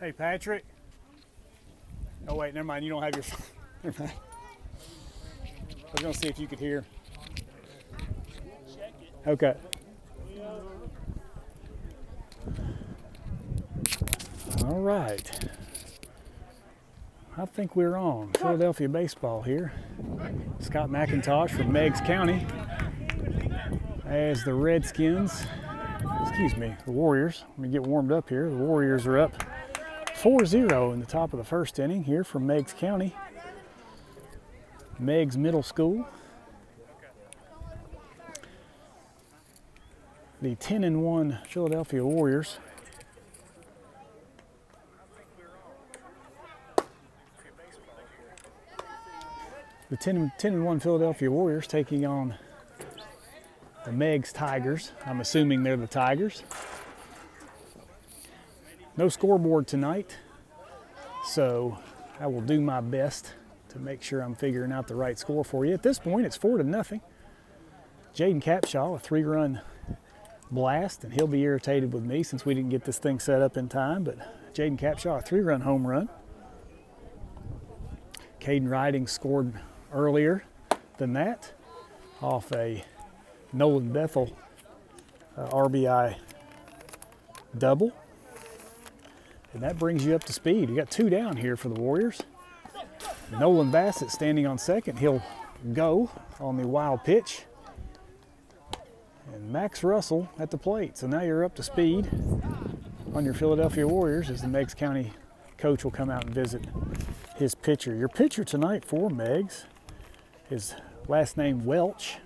Hey, Patrick. Oh, wait, never mind. You don't have your phone. Never mind. I was going to see if you could hear. Okay. All right. I think we're on. Philadelphia baseball here. Scott McIntosh from Meigs County as the Redskins, excuse me, the Warriors. Let me get warmed up here. The Warriors are up 4-0 in the top of the first inning here from Meigs County. Meigs Middle School. The 10-1 Philadelphia Warriors. The 10-1 Philadelphia Warriors taking on the Meigs Tigers. I'm assuming they're the Tigers. No scoreboard tonight, so I will do my best to make sure I'm figuring out the right score for you. At this point, it's 4-0. Jaden Capshaw, a 3-run blast, and he'll be irritated with me since we didn't get this thing set up in time, but Jaden Capshaw, a 3-run home run. Caden Riding scored earlier than that off a Nolan Bethel RBI double. And that brings you up to speed. You got 2 down here for the Warriors. Nolan Bassett standing on second. He'll go on the wild pitch. And Max Russell at the plate. So now you're up to speed on your Philadelphia Warriors as the Meigs County coach will come out and visit his pitcher. Your pitcher tonight for Meigs, his last name Welch.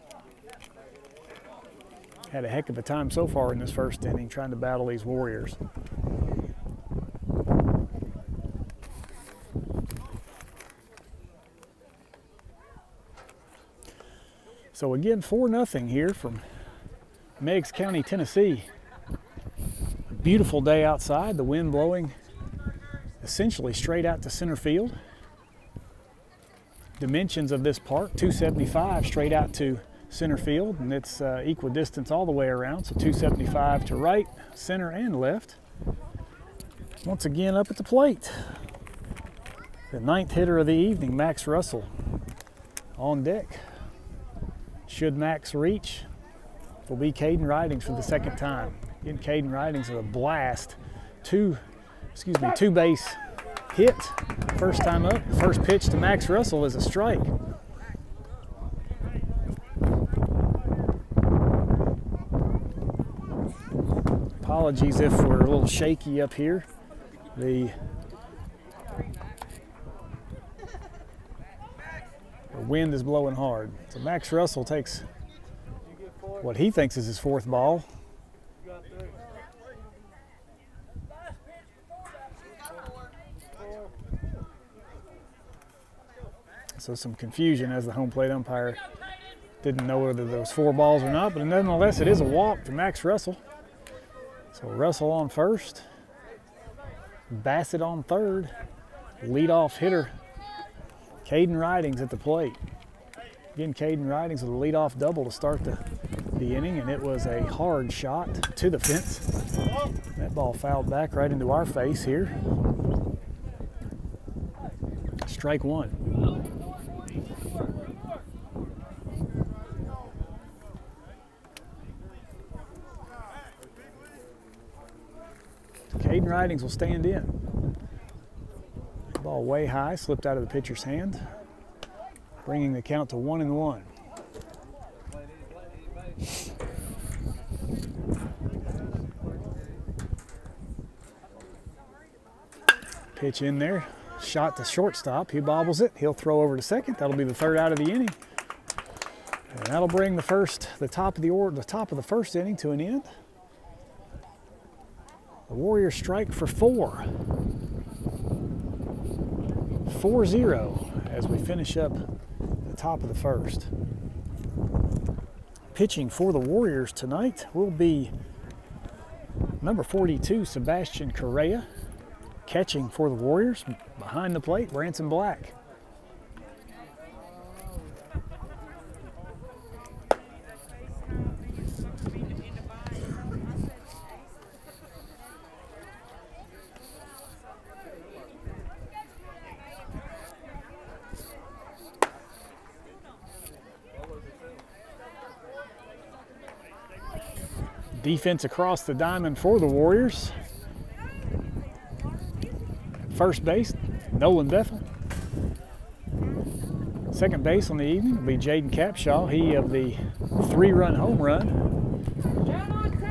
Had a heck of a time so far in this first inning trying to battle these Warriors. So again, 4-0 here from Meigs County, Tennessee. A beautiful day outside, the wind blowing essentially straight out to center field. Dimensions of this park, 275 straight out to center field, and it's equidistance all the way around, so 275 to right, center, and left. Once again up at the plate, the 9th hitter of the evening, Max Russell, on deck. Should Max reach, will be Caden Ridings for the second time. Again, Caden Ridings with a blast. Two base hit. First time up. First pitch to Max Russell is a strike. Apologies if we're a little shaky up here. The wind is blowing hard. So Max Russell takes what he thinks is his 4th ball. So some confusion as the home plate umpire didn't know whether there was 4 balls or not, but nonetheless it is a walk to Max Russell. So Russell on first, Bassett on third, leadoff hitter Caden Ridings at the plate. Again, Caden Ridings with a leadoff double to start the inning, and it was a hard shot to the fence. That ball fouled back right into our face here. Strike 1. Caden Ridings will stand in. Ball way high, slipped out of the pitcher's hand, bringing the count to 1-1. Pitch in there, shot to shortstop. He bobbles it. He'll throw over to second. That'll be the 3rd out of the inning, and that'll bring the top of the first inning to an end. The Warriors strike for 4. 4-0 as we finish up the top of the first. Pitching for the Warriors tonight will be number 42, Sebastian Correa. Catching for the Warriors, behind the plate, Branson Black. Defense across the diamond for the Warriors. First base, Nolan Bethel. Second base on the evening will be Jaden Capshaw, he of the 3-run home run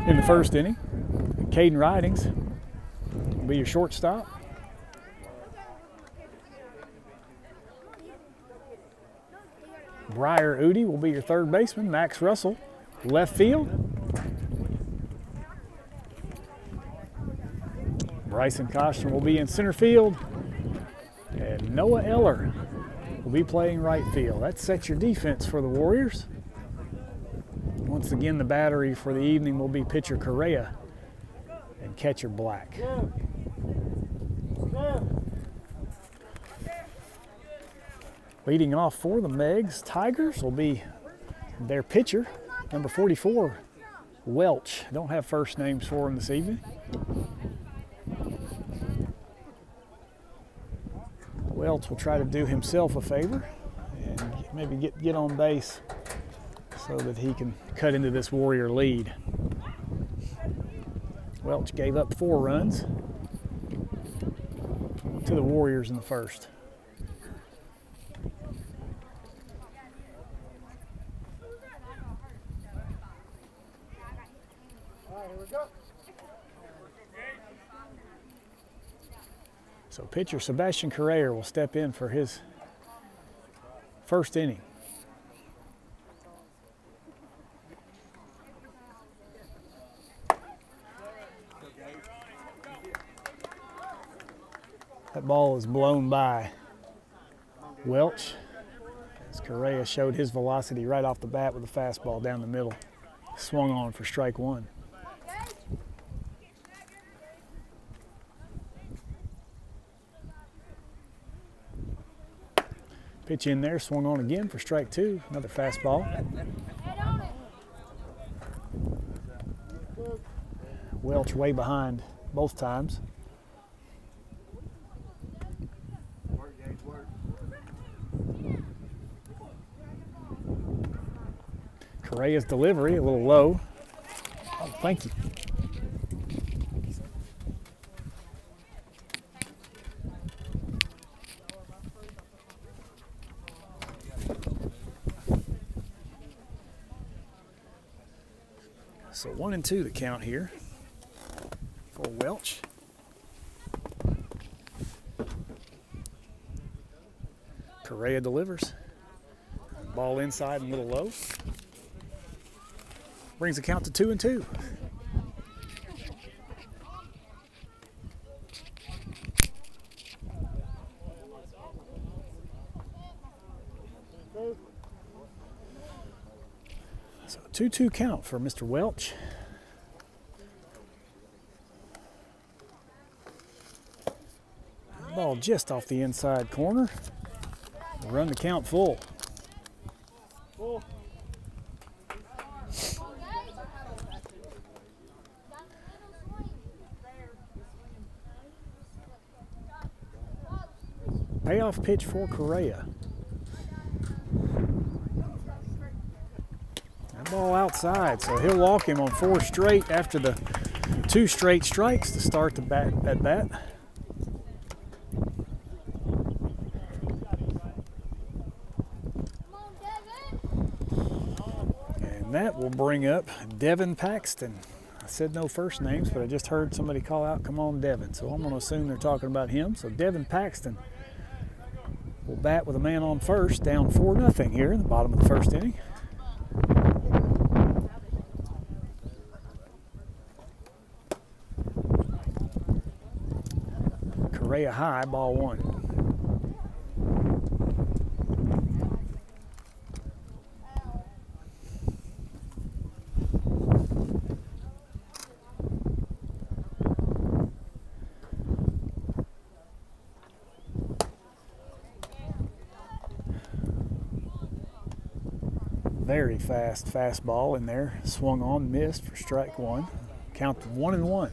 in the first inning. Caden Ridings will be your shortstop. Briar Udi will be your third baseman. Max Russell, left field. Bryson Koshner will be in center field. And Noah Eller will be playing right field. That sets your defense for the Warriors. Once again, the battery for the evening will be pitcher Correa and catcher Black. Leading off for the Meigs Tigers will be their pitcher, number 44, Welch. Don't have first names for him this evening. Welch will try to do himself a favor and maybe get on base so that he can cut into this Warrior lead. Welch gave up 4 runs to the Warriors in the first. So pitcher Sebastian Correa will step in for his first inning. That ball is blown by Welch as Correa showed his velocity right off the bat with a fastball down the middle. Swung on for strike 1. Pitch in there, swung on again for strike 2. Another fastball. Welch way behind both times. Correa's delivery a little low. Oh, thank you. So 1-2 the count here for Welch. Correa delivers. Ball inside and a little low. Brings the count to 2-2. So 2-2 count for Mr. Welch. Ball just off the inside corner. Run the count full. Payoff pitch for Correa. That ball outside, so he'll walk him on 4 straight after the 2 straight strikes to start the bat. And that will bring up Devin Paxton. I said no first names, but I just heard somebody call out, "Come on, Devin." So I'm going to assume they're talking about him. So Devin Paxton will bat with a man on first, down 4-0 here in the bottom of the first inning. Correa high, ball 1. Very fast fastball in there, swung on, missed for strike 1. Count 1-1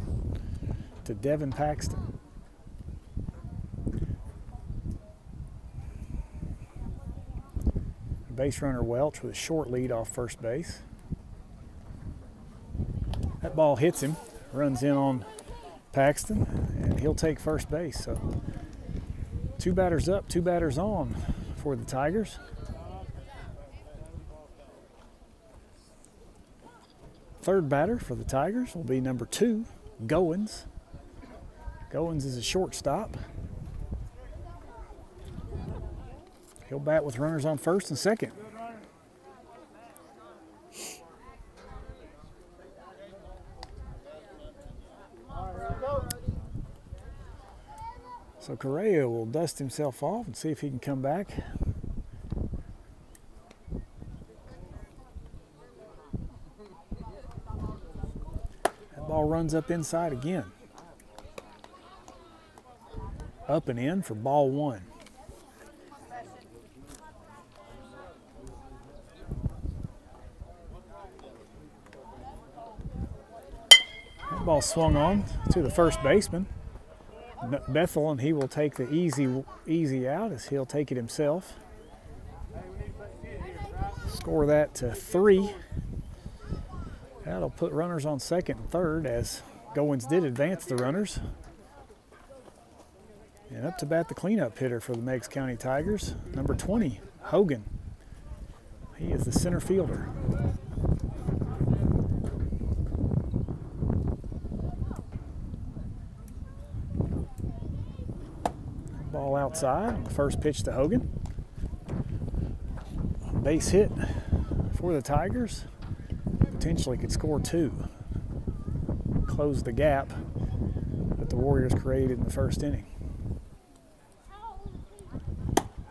to Devin Paxton. Base runner Welch with a short lead off first base. That That ball hits him, runs in on Paxton, and he'll take first base. So 2 batters up, 2 batters on for the Tigers. Third batter for the Tigers will be number 2, Goins. Goins is a shortstop. He'll bat with runners on first and second. So Correa will dust himself off and see if he can come back. That ball runs up inside again. Up and in for ball 1. That ball swung on to the first baseman, Bethel, and he will take the easy out as he'll take it himself. Score that to 3. That'll put runners on second and third as Goins did advance the runners. And up to bat the cleanup hitter for the Meigs County Tigers, number 20, Hogan. He is the center fielder. Ball outside, first pitch to Hogan. Base hit for the Tigers. Potentially could score 2. Close the gap that the Warriors created in the first inning.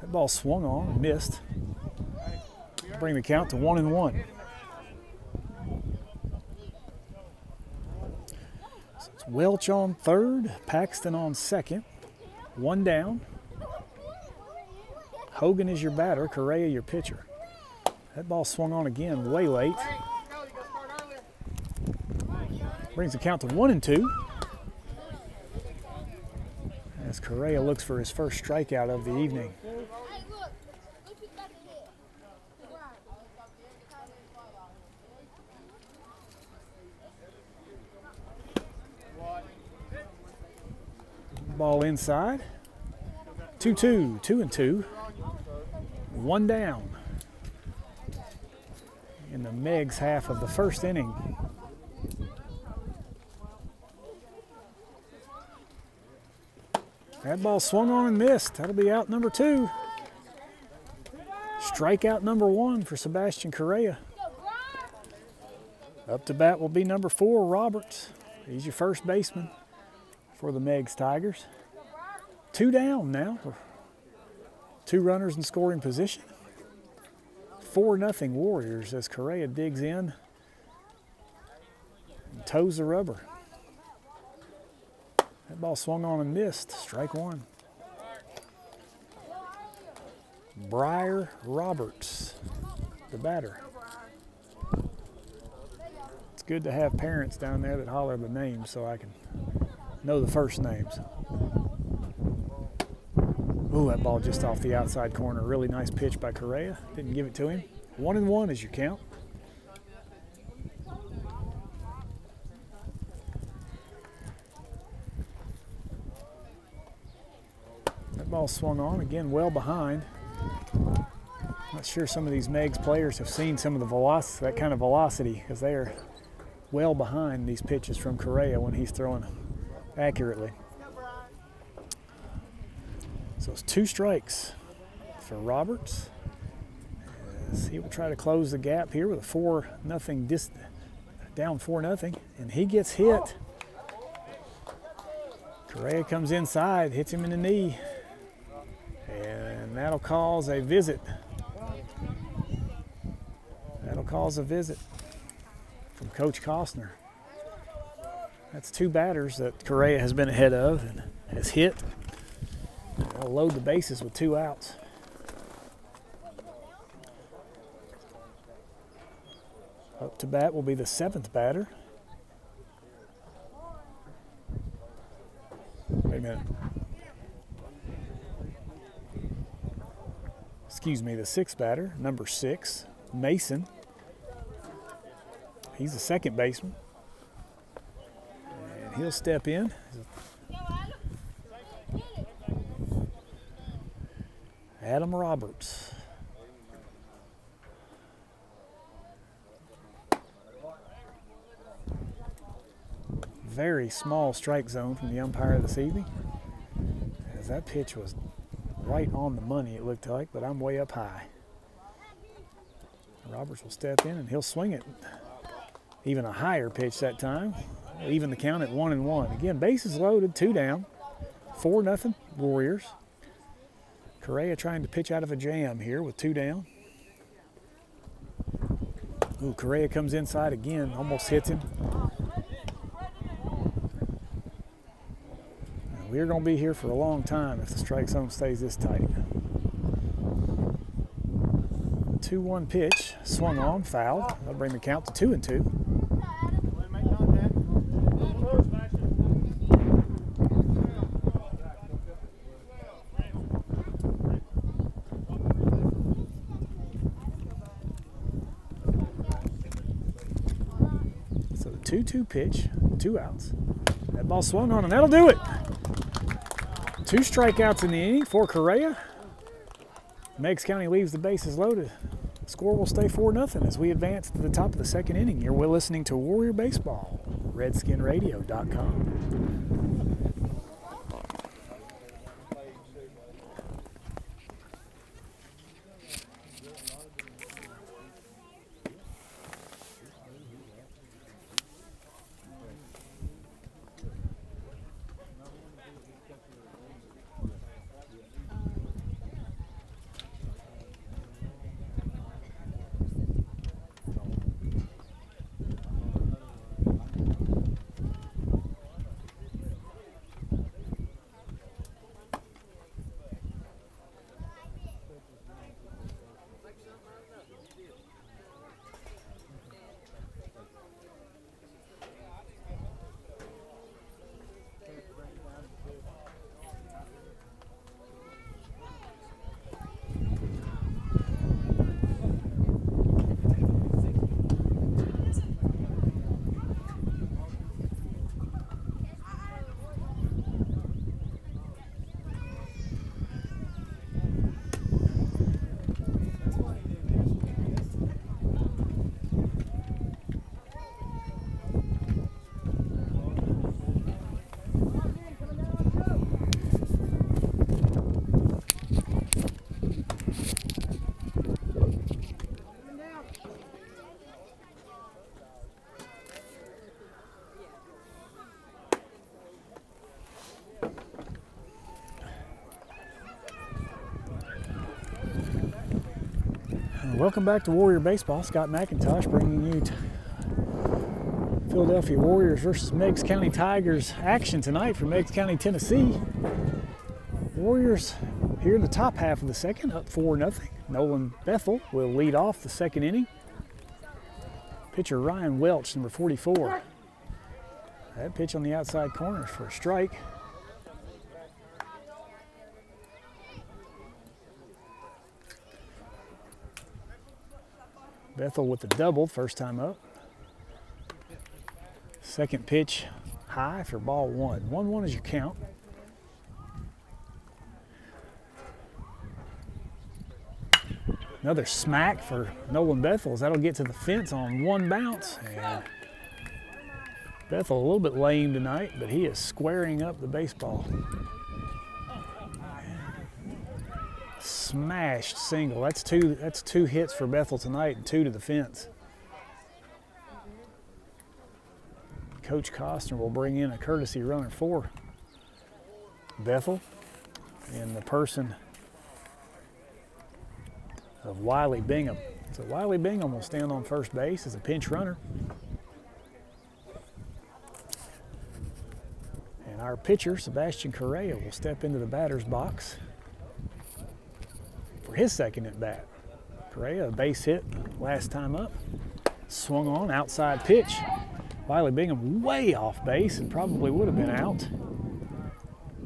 That ball swung on and missed. Bring the count to 1-1. So it's Welch on third, Paxton on second. 1 down. Hogan is your batter, Correa your pitcher. That ball swung on again way late. Brings the count to 1-2. As Correa looks for his first strikeout of the evening. Ball inside. 2-2, 2-2. 1 down in the Meigs half of the first inning. That ball swung on and missed. That'll be out number 2. Strikeout number 1 for Sebastian Correa. Up to bat will be number 4, Roberts. He's your first baseman for the Meigs Tigers. 2 down now. 2 runners in scoring position. 4-0 Warriors as Correa digs in and toes the rubber. That ball swung on and missed. Strike 1. Briar Roberts, the batter. It's good to have parents down there that holler the names so I can know the first names. Ooh, that ball just off the outside corner. Really nice pitch by Correa. Didn't give it to him. 1-1 is your count. That ball swung on again, well behind. Not sure some of these Meigs players have seen some of the velocity, that kind of velocity, because they are well behind these pitches from Correa when he's throwing accurately. So it's 2 strikes for Roberts. As he will try to close the gap here with a 4-0 down 4-0, and he gets hit. Correa comes inside, hits him in the knee, and that'll cause a visit. That'll cause a visit from Coach Costner. That's 2 batters that Correa has been ahead of and has hit. They'll load the bases with 2 outs. Up to bat will be the 7th batter. Wait a minute. Excuse me, the 6th batter, number 6, Mason. He's the second baseman. He'll step in. Adam Roberts. Very small strike zone from the umpire this evening, as that pitch was right on the money, it looked like, but I'm way up high. Roberts will step in and he'll swing it. Even a higher pitch that time. Even the count at 1-1. Again, bases loaded, 2 down, 4-0 Warriors. Correa trying to pitch out of a jam here with 2 down. Ooh, Correa comes inside again, almost hits him. We're going to be here for a long time if the strike zone stays this tight. 2-1 pitch, swung on, fouled. That'll bring the count to 2-2. So the 2-2 pitch, 2 outs. That ball swung on, and that'll do it. 2 strikeouts in the inning for Correa. Meigs County leaves the bases loaded. The score will stay 4-0 as we advance to the top of the 2nd inning. You're listening to Warrior Baseball, RedskinRadio.com. Welcome back to Warrior Baseball. Scott McIntosh bringing you Philadelphia Warriors versus Meigs County Tigers action tonight from Meigs County, Tennessee. Warriors here in the top half of the 2nd, up 4-0. Nolan Bethel will lead off the 2nd inning. Pitcher Ryan Welch, number 44. That pitch on the outside corner for a strike. Bethel with the double, first time up. 2nd pitch high for ball 1. 1-1 is your count. Another smack for Nolan Bethel. That'll get to the fence on 1 bounce. And Bethel a little bit lame tonight, but he is squaring up the baseball. Smashed single. That's two hits for Bethel tonight and 2 to the fence. Coach Costner will bring in a courtesy runner for Bethel in the person of Wiley Bingham. So Wiley Bingham will stand on first base as a pinch runner. And our pitcher, Sebastian Correa, will step into the batter's box for his 2nd at bat. Correa, a base hit last time up. Swung on, outside pitch. Wiley Bingham way off base and probably would have been out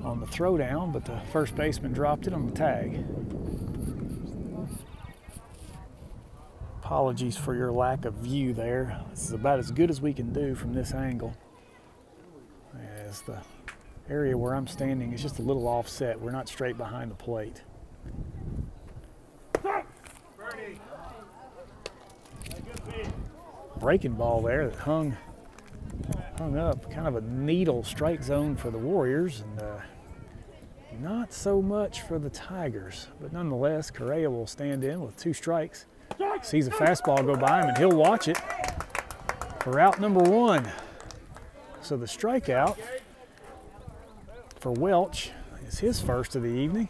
on the throwdown, but the first baseman dropped it on the tag. Apologies for your lack of view there. This is about as good as we can do from this angle. as the area where I'm standing is just a little offset. We're not straight behind the plate. Breaking ball there that hung up, kind of a needle strike zone for the Warriors, and not so much for the Tigers. But nonetheless, Correa will stand in with 2 strikes. Sees a fastball go by him, and he'll watch it for out number 1. So the strikeout for Welch is his first of the evening.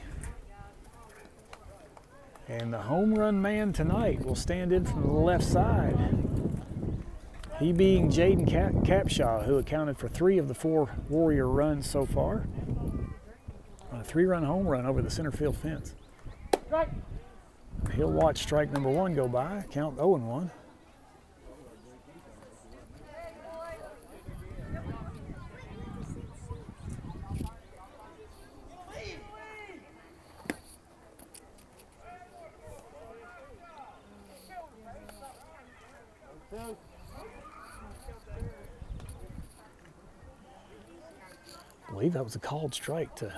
And the home run man tonight will stand in from the left side. He being Jaden Capshaw, who accounted for 3 of the 4 Warrior runs so far. On a 3-run home run over the center field fence. He'll watch strike number 1 go by, count 0-1. I believe that was a called strike to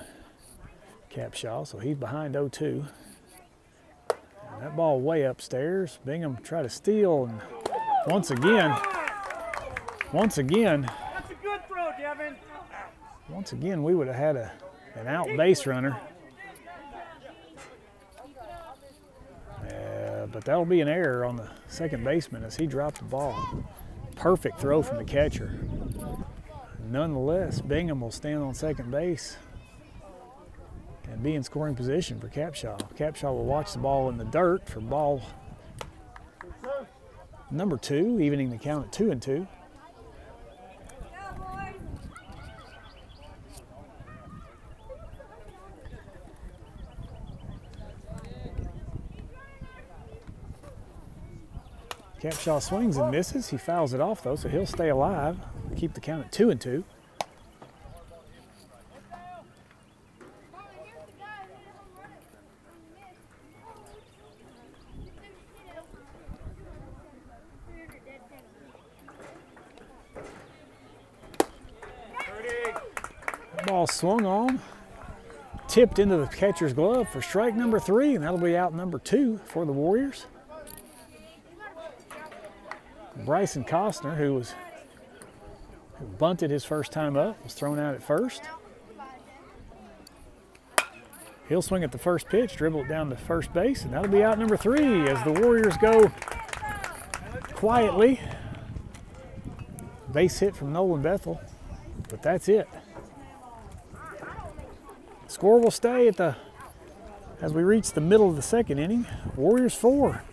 Capshaw, so he's behind 0-2. And that ball way upstairs. Bingham tried to steal, and once again, That's a good throw, Devin. once again we would have had an out base runner. But that'll be an error on the second baseman as he dropped the ball. Perfect throw from the catcher. Nonetheless, Bingham will stand on second base and be in scoring position for Capshaw. Capshaw will watch the ball in the dirt for ball number 2, evening the count at 2-2. Capshaw swings and misses. He fouls it off though, so he'll stay alive. Keep the count at 2-2. Ball swung on, tipped into the catcher's glove for strike number 3, and that'll be out number 2 for the Warriors. Bryson Costner, who bunted his first time up, was thrown out at first. He'll swing at the first pitch, dribble it down to first base, and that'll be out number 3 as the Warriors go quietly. Base hit from Nolan Bethel, but that's it. Score will stay as we reach the middle of the second inning. Warriors 4,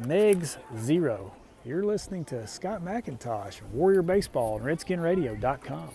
Meigs 0. You're listening to Scott McIntosh, Warrior Baseball, and RedskinRadio.com.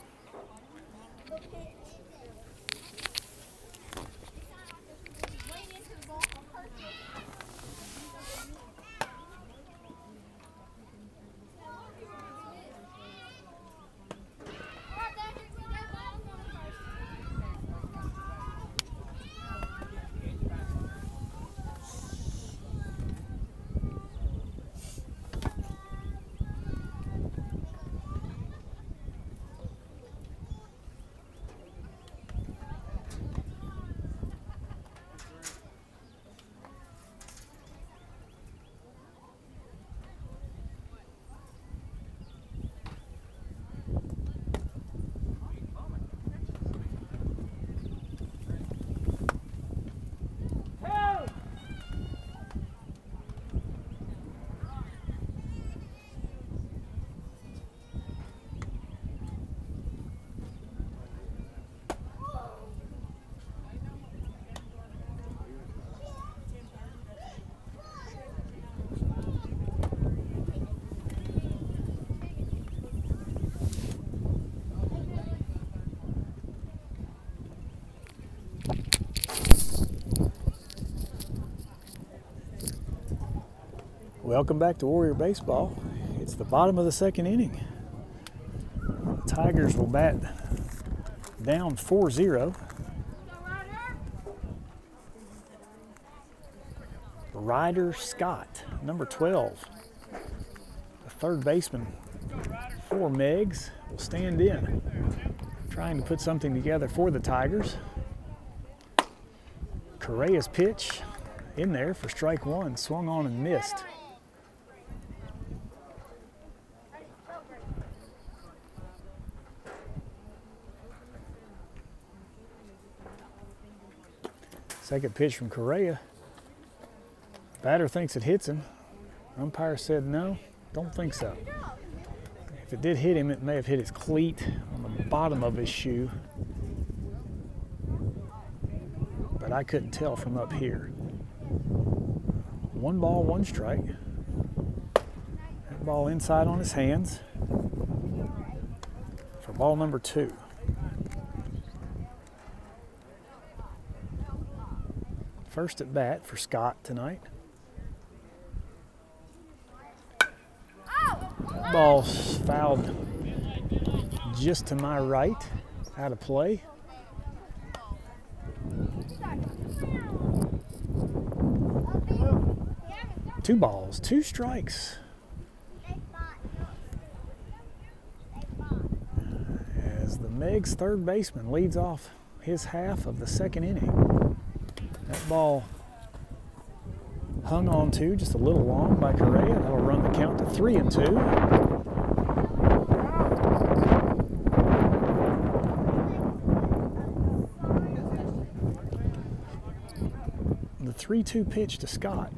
Welcome back to Warrior Baseball. It's the bottom of the second inning. The Tigers will bat down 4-0. Ryder Scott, number 12, the third baseman for Meigs, will stand in. trying to put something together for the Tigers. Correa's pitch in there for strike one, swung on and missed. Second pitch from Correa. Batter thinks it hits him. Umpire said no, don't think so. If it did hit him, it may have hit his cleat on the bottom of his shoe. But I couldn't tell from up here. 1 ball, 1 strike. That ball inside on his hands for ball number 2. First at bat for Scott tonight. That ball's fouled just to my right, out of play. Two balls, 2 strikes. As the Meigs third baseman leads off his half of the second inning. That ball hung on to just a little long by Correa. That'll run the count to 3-2. The 3-2 pitch to Scott.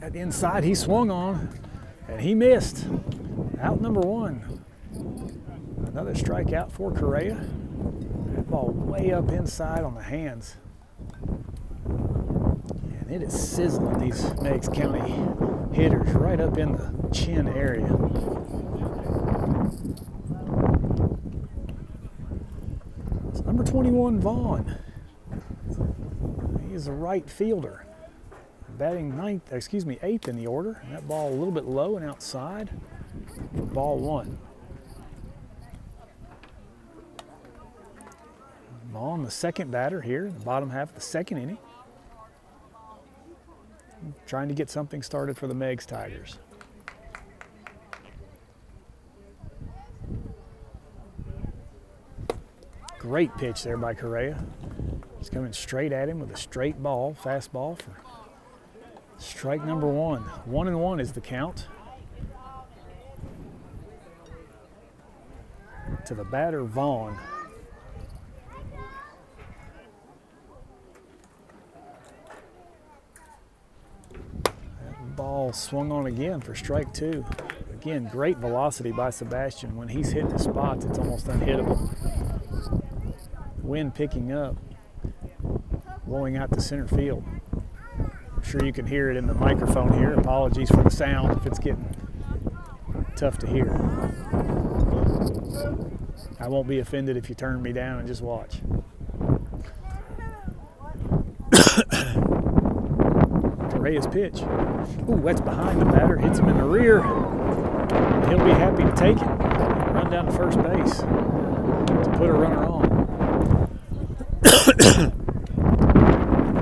At the inside, he swung on and he missed. Out number 1. Another strikeout for Correa. That ball way up inside on the hands. And it is sizzling these Meigs County hitters right up in the chin area. It's number 21, Vaughn. He is a right fielder. Batting 8th in the order. And that ball a little bit low and outside for ball 1. Vaughn, the second batter here in the bottom half of the second inning. Trying to get something started for the Meigs Tigers. Great pitch there by Correa. He's coming straight at him with a straight ball, fastball for strike number 1. 1-1 is the count. To the batter, Vaughn. That ball swung on again for strike 2. Again, great velocity by Sebastian. When he's hitting the spots, it's almost unhittable. Wind picking up, blowing out to center field. I'm sure you can hear it in the microphone here. Apologies for the sound if it's getting tough to hear. I won't be offended if you turn me down and just watch. Correa's pitch. Ooh, that's behind the batter. Hits him in the rear. And he'll be happy to take it. Run down to first base to put a runner on.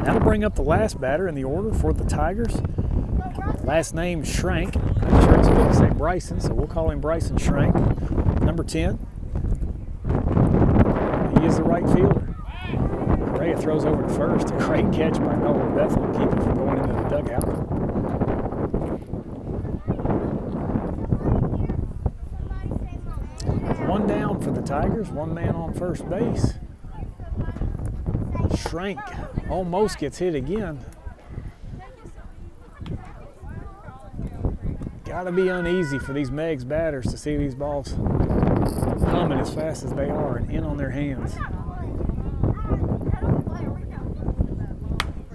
That'll bring up the last batter in the order for the Tigers. Last name Schrank. I'm sure it's going to say Bryson, so we'll call him Bryson Schrank. Number 10. He is the right fielder. Correa throws over to first. A great catch by Nolan Bethel to keep him from going into the dugout. One down for the Tigers, 1 man on first base. Schrank almost gets hit again. Gotta be uneasy for these Meigs batters to see these balls humming as fast as they are and in on their hands.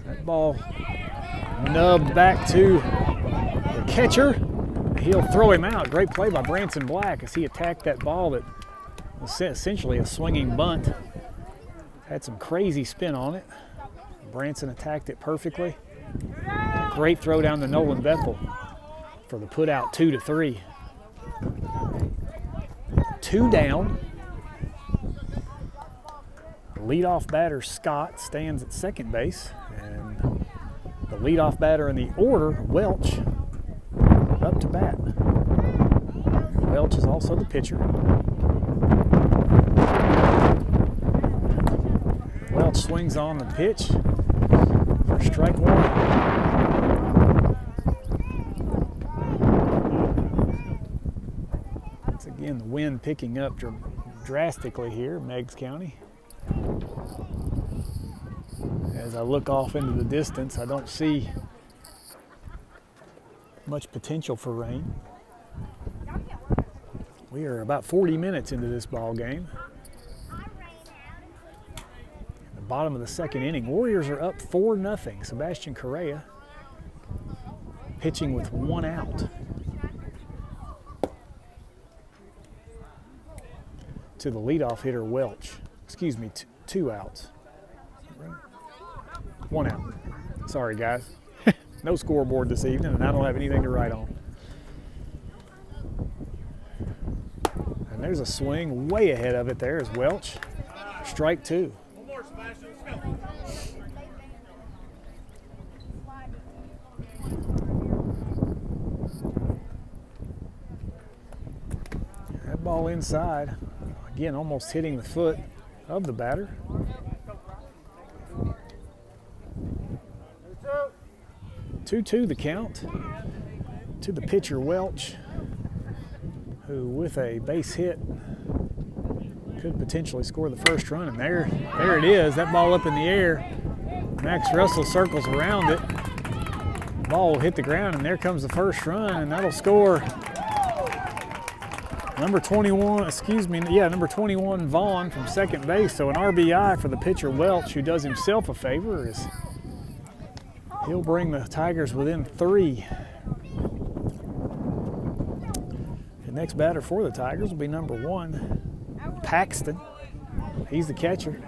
That ball nubbed back to the catcher. He'll throw him out. Great play by Branson Black as he attacked that ball that was essentially a swinging bunt. Had some crazy spin on it. Branson attacked it perfectly. Great throw down to Nolan Bethel for the put out 2-3. 2 down. The leadoff batter Scott stands at second base, and the leadoff batter in the order, Welch, up to bat. Welch is also the pitcher. Welch swings on the pitch for strike one. Once again, the wind picking up drastically here in Meigs County. As I look off into the distance, I don't see much potential for rain. We are about 40 minutes into this ball game. At the bottom of the second inning, Warriors are up 4-0. Sebastian Correa pitching with 1 out. To the leadoff hitter, Welch. Excuse me, 2 outs. 1 out. Sorry, guys. No scoreboard this evening, and I don't have anything to write on. And there's a swing way ahead of it there is Welch. Strike 2. One more, Sebastian. Let's go. That ball inside. Again, almost hitting the foot of the batter. 2-2 the count to the pitcher Welch, who with a base hit could potentially score the first run. And there it is, that ball up in the air. Max Russell circles around it. Ball will hit the ground, and there comes the first run, and that'll score number 21 Vaughn from second base. So an RBI for the pitcher Welch, who does himself a favor, as he'll bring the Tigers within 3. The next batter for the Tigers will be number 1, Paxton. He's the catcher.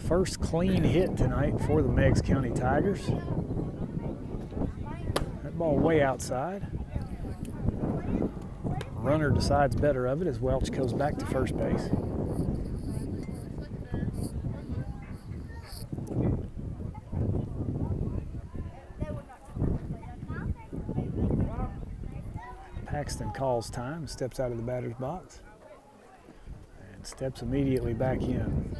First clean hit tonight for the Meigs County Tigers. That ball way outside. Runner decides better of it as Welch goes back to first base. Paxton calls time, steps out of the batter's box, and steps immediately back in.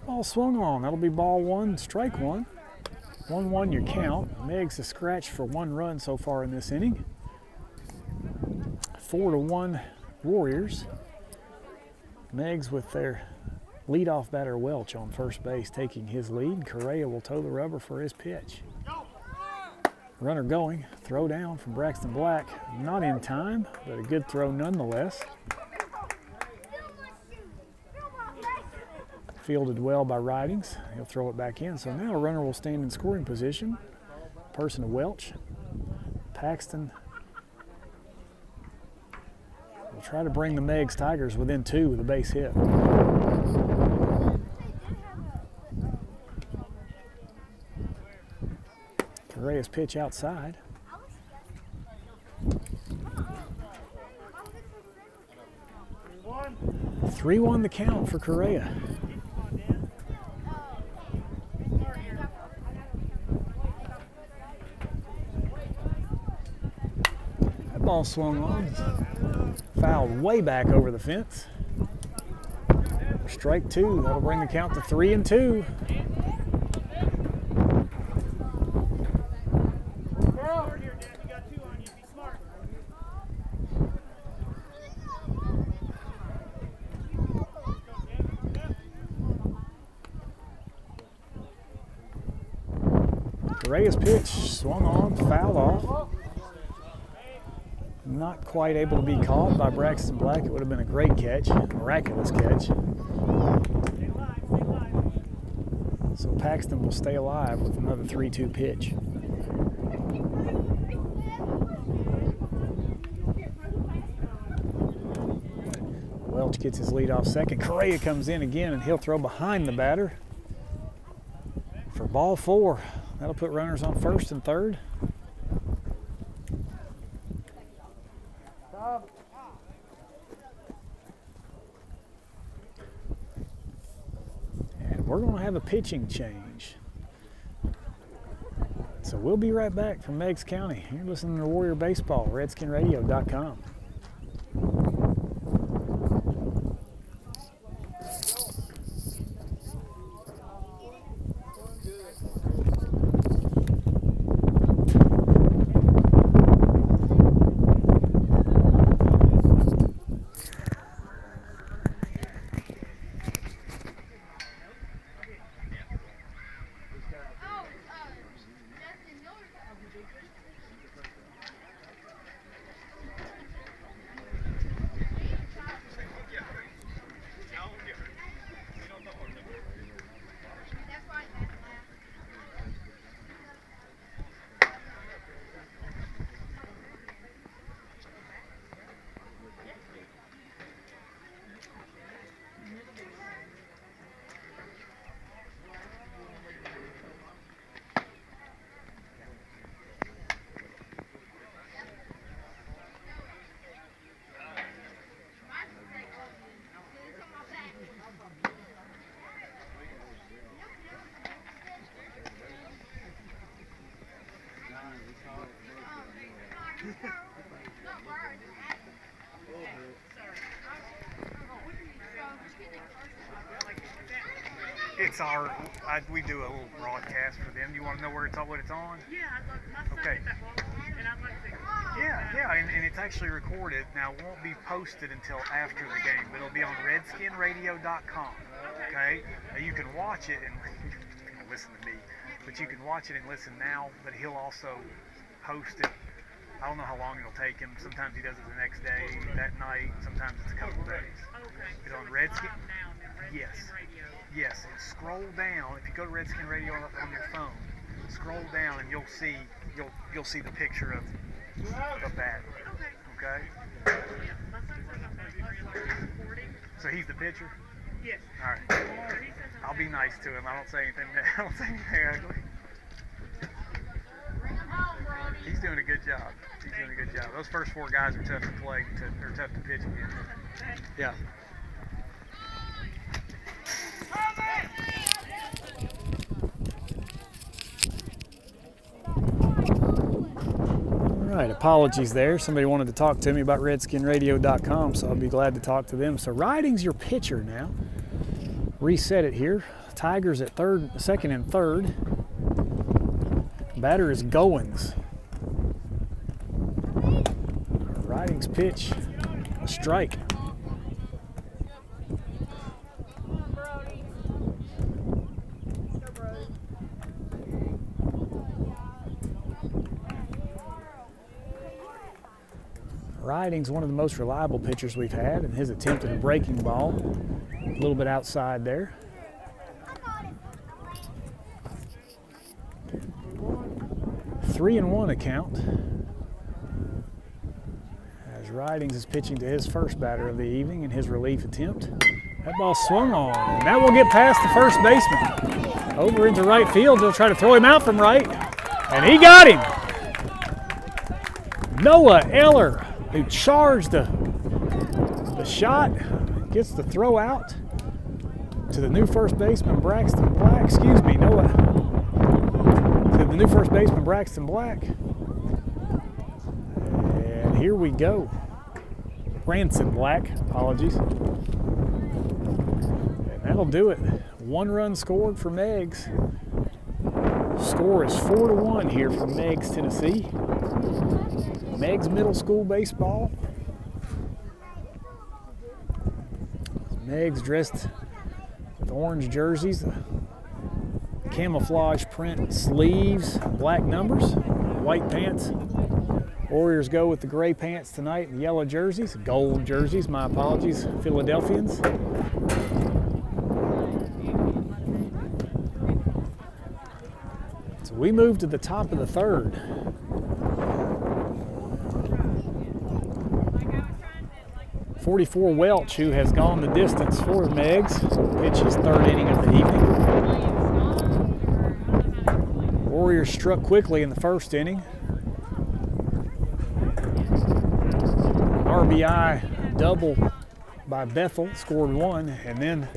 Ball swung on. That'll be ball 1, strike 1. 1-1 your count. Meigs has scratched for 1 run so far in this inning. 4-1 Warriors. Meigs with their leadoff batter Welch on first base taking his lead. Correa will toe the rubber for his pitch. Runner going, throw down from Braxton Black. Not in time, but a good throw nonetheless. Fielded well by Ridings. He'll throw it back in. So now a runner will stand in scoring position. Person to Welch. Paxton will try to bring the Meigs Tigers within 2 with a base hit. Correa's pitch outside. 3-1 the count for Correa. That ball swung on. Fouled way back over the fence. Strike 2. That'll bring the count to 3-2. Correa's pitch swung on, fouled off. Not quite able to be caught by Braxton Black. It would have been a great catch, a miraculous catch. So Paxton will stay alive with another 3-2 pitch. Welch gets his lead off second. Correa comes in again, and he'll throw behind the batter for ball 4. That'll put runners on first and third. we're going to have a pitching change. So we'll be right back from Meigs County. You're listening to Warrior Baseball, RedskinRadio.com. It's we do a little broadcast for them. You want to know what it's on? Yeah, I'd love to. My son Okay. hit that ball, and I'd like to. Yeah, and it's actually recorded. Now, it won't be posted until after the game, but it'll be on RedskinRadio.com. Okay? Now, you can watch it and listen to me, but you can watch it and listen now, but he'll also post it. I don't know how long it'll take him. Sometimes he does it the next day, that night. Sometimes it's a couple days. Okay. It's on So Redskin. time now, and then Redskin Yes. Radio. Yes, and scroll down. If you go to Redskin Radio on your phone, scroll down and you'll see the picture of that. Okay. Okay. Yeah, my son says I'm very recording. So he's the pitcher. Yes. All right. So he says I'm I'll be nice to him. I don't say anything. I don't say anything ugly. Bring him home, Brody. He's doing a good job. He's doing a good job. Those first four guys are tough to play, or tough to pitch against. Yeah. All right, apologies there. Somebody wanted to talk to me about RedskinRadio.com, so I'll be glad to talk to them. So Riding's your pitcher now. Reset it here. Tigers at second and third. Batter is Goins. Riding's pitch, a strike. Riding's one of the most reliable pitchers we've had, and his attempt at a breaking ball, a little bit outside there. Three and one account, as Ridings is pitching to his first batter of the evening in his relief attempt. That ball swung on, and that will get past the first baseman. Over into right field, they'll try to throw him out from right, and he got him. Noah Eller, who charged the shot, gets the throw out to the new first baseman, Braxton Black. Excuse me, Noah. To the new first baseman, Braxton Black. And here we go. Ranson Black, apologies. And that'll do it. 1 run scored for Meigs. Score is 4-1 here from Meigs, Tennessee. Meigs Middle School baseball. Meigs dressed with orange jerseys, camouflage print sleeves, black numbers, white pants. Warriors go with the gray pants tonight and yellow jerseys, gold jerseys, my apologies, Philadelphians. So we move to the top of the third. .44 Welch, who has gone the distance for Meigs, pitched his third inning of the evening. Warriors struck quickly in the first inning. RBI double by Bethel, scored 1, and then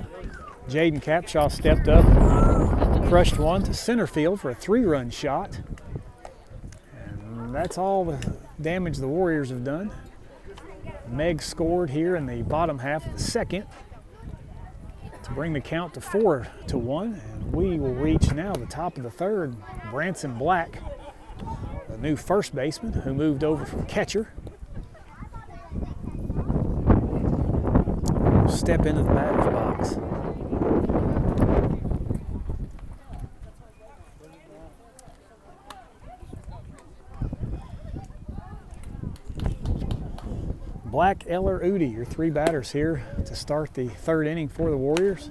Jaden Capshaw stepped up and crushed one to center field for a 3-run shot. And that's all the damage the Warriors have done. Meigs scored here in the bottom half of the second to bring the count to 4-1. And we will reach now the top of the third. Branson Black, the new first baseman who moved over from catcher, will step into the batter's box. Black, Eller, Udi, your 3 batters here to start the third inning for the Warriors.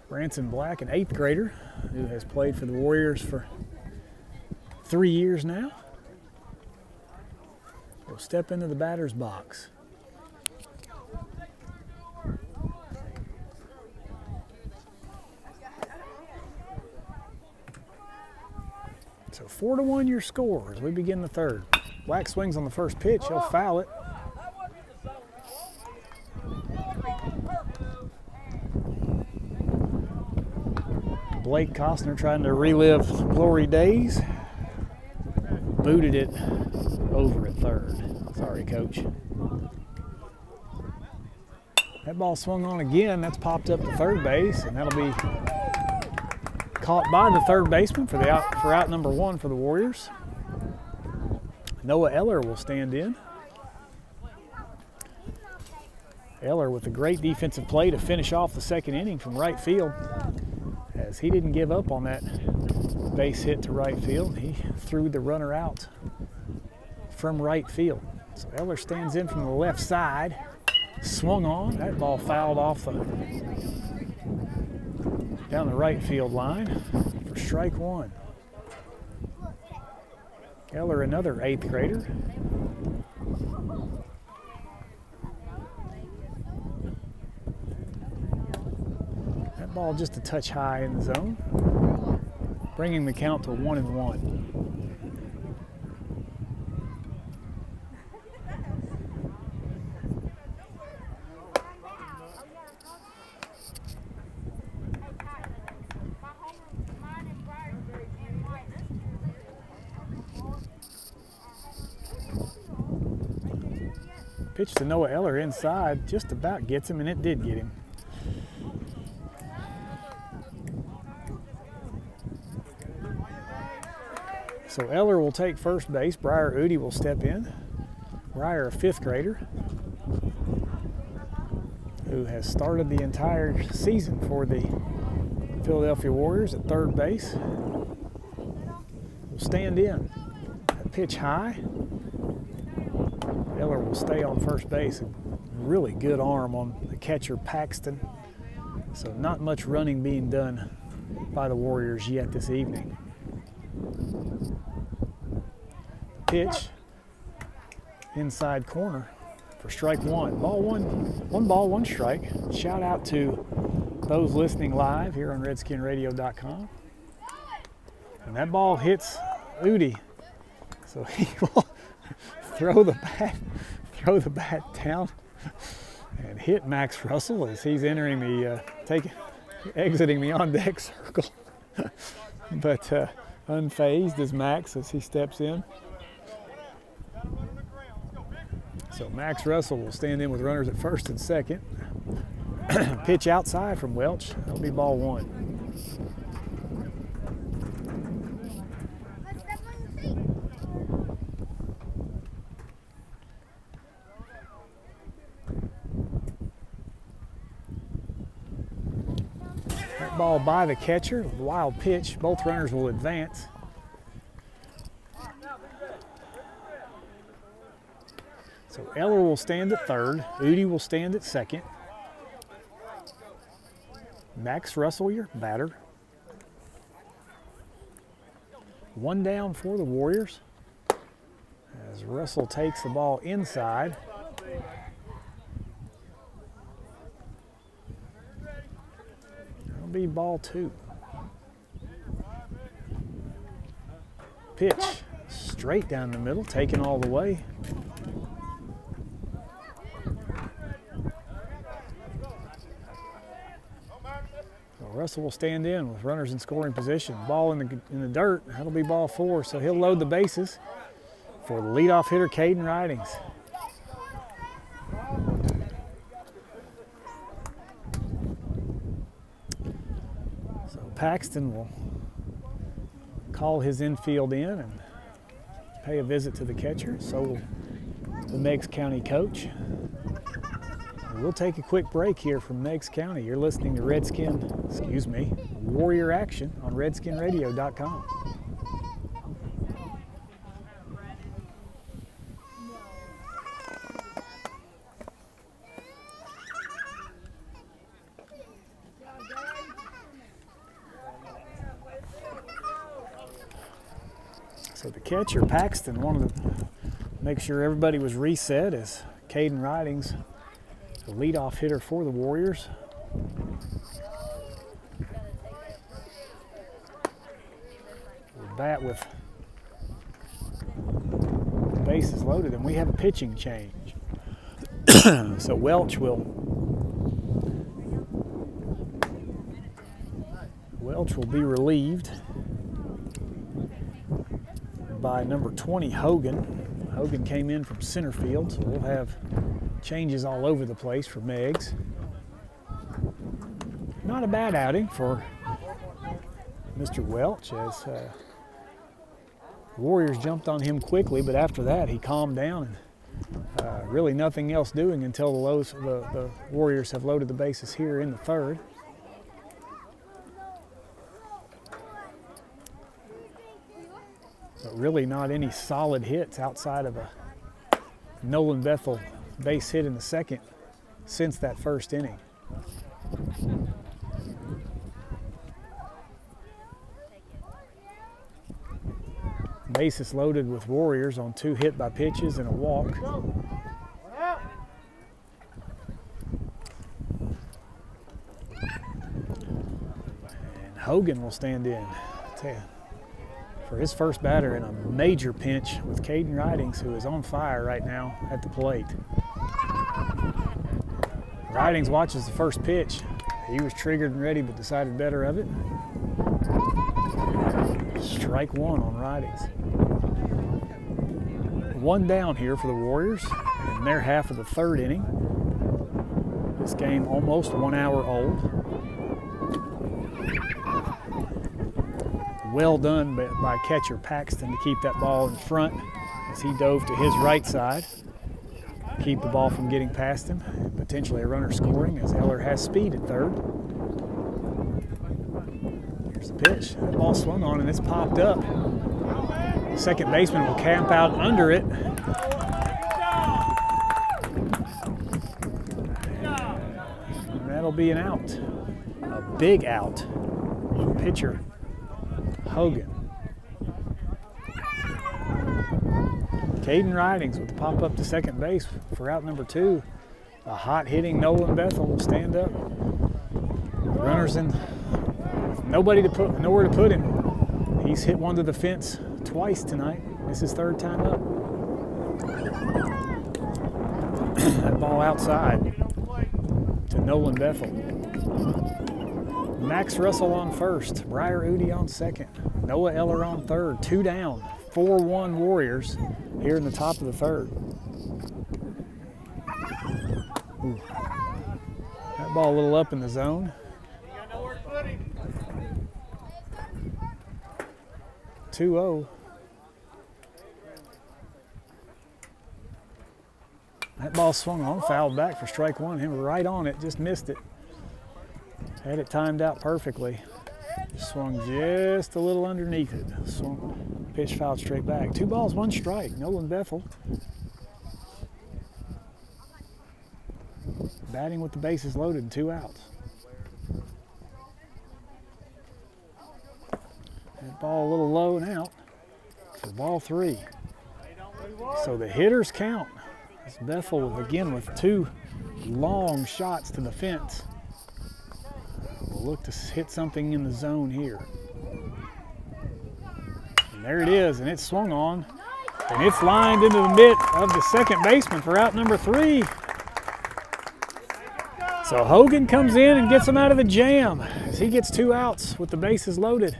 Branson Black, an 8th grader who has played for the Warriors for 3 years now, will step into the batter's box. So 4-1 your score as we begin the third. Black swings on the first pitch, he'll foul it. Blake Costner trying to relive glory days. Booted it over at third. Sorry, coach. That ball swung on again. That's popped up to third base, and that'll be caught by the third baseman for out number 1 for the Warriors. Noah Eller will stand in. Eller with a great defensive play to finish off the second inning from right field, as he didn't give up on that base hit to right field. He threw the runner out from right field. So Eller stands in from the left side, swung on. That ball fouled off down the right field line for strike 1. Eller, another 8th grader. That ball just a touch high in the zone, bringing the count to 1-1. Pitch to Noah Eller inside, just about gets him, and it did get him. So Eller will take first base. Briar Udi will step in. Briar, a 5th grader who has started the entire season for the Philadelphia Warriors at third base, will stand in. That pitch high. Eller will stay on first base. A really good arm on the catcher, Paxton. So not much running being done by the Warriors yet this evening. Pitch inside corner for strike 1. Ball 1, 1 ball, 1 strike. Shout out to those listening live here on redskinradio.com. And that ball hits Udi. So he will throw the bat down and hit Max Russell as he's entering the exiting the on deck circle. But unfazed is Max as he steps in. So Max Russell will stand in with runners at first and second. Pitch outside from Welch. That'll be ball 1. That ball by the catcher. Wild pitch. Both runners will advance. So Eller will stand at third. Udi will stand at second. Max Russell, your batter. 1 down for the Warriors as Russell takes the ball inside. That'll be ball 2. Pitch straight down the middle, taken all the way. So Russell will stand in with runners in scoring position. Ball in the dirt, that'll be ball 4, so he'll load the bases for the leadoff hitter, Caden Ridings. So Paxton will call his infield in and pay a visit to the catcher. So will the Meigs County coach. And we'll take a quick break here from Meigs County. You're listening to Warrior Action on RedskinRadio.com. So the catcher, Paxton, wanted to make sure everybody was reset as Caden Ridings, the leadoff hitter for the Warriors. We'll bat with the bases loaded, and we have a pitching change. So Welch will be relieved by number 20, Hogan. Hogan came in from center field, so we'll have changes all over the place for Meigs. Not a bad outing for Mr. Welch, as the Warriors jumped on him quickly, but after that he calmed down and really nothing else doing until the Warriors have loaded the bases here in the third. But really not any solid hits outside of a Nolan Bethel base hit in the second since that first inning. Bases loaded with Warriors on 2 hit by pitches and a walk. And Hogan will stand in for his first batter in a major pinch with Caden Ridings, who is on fire right now at the plate. Ridings watches the first pitch. He was triggered and ready, but decided better of it. Strike 1 on Ridings. 1 down here for the Warriors in their half of the third inning. This game almost 1 hour old. Well done by catcher Paxton to keep that ball in front as he dove to his right side. Keep the ball from getting past him. Potentially a runner scoring as Eller has speed at third. Here's the pitch. That ball swung on and it's popped up. Second baseman will camp out under it. And that'll be an out. A big out for pitcher Hogan. Caden Ridings with the pop up to second base for out number 2. A hot hitting Nolan Bethel will stand up. The runner's in with nowhere to put him. He's hit one to the fence twice tonight. This is 3rd time up. That ball outside to Nolan Bethel. Max Russell on first, Briar Udi on second, Noah Eller on third, 2 down, 4-1 Warriors here in the top of the third. Ooh. That ball a little up in the zone. 2-0. That ball swung on, fouled back for strike 1. Him right on it, just missed it. Had it timed out perfectly. Swung just a little underneath it. Swung, pitch fouled straight back. 2 balls, 1 strike. Nolan Bethel batting with the bases loaded and 2 outs. That ball a little low and out for ball 3. So the hitters count. It's Bethel again with 2 long shots to the fence. We'll look to hit something in the zone here. And there it is, and it's swung on. And it's lined into the mitt of the second baseman for out number 3. So Hogan comes in and gets him out of the jam as he gets 2 outs with the bases loaded.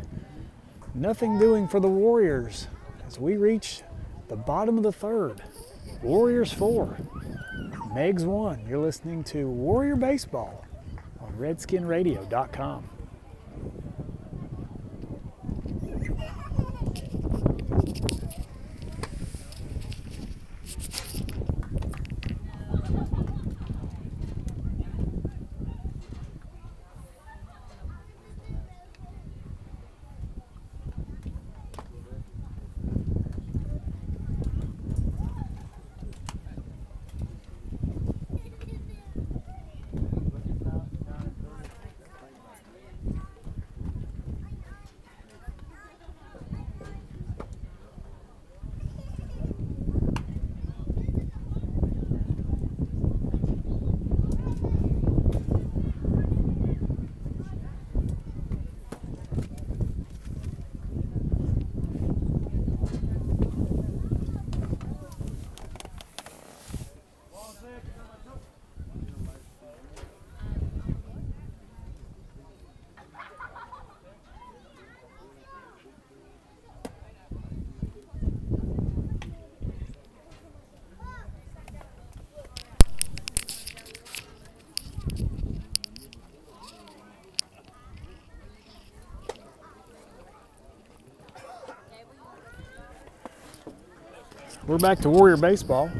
Nothing doing for the Warriors as we reach the bottom of the 3rd. Warriors 4, Meigs 1. You're listening to Warrior Baseball on RedskinRadio.com. We're back to Warrior Baseball.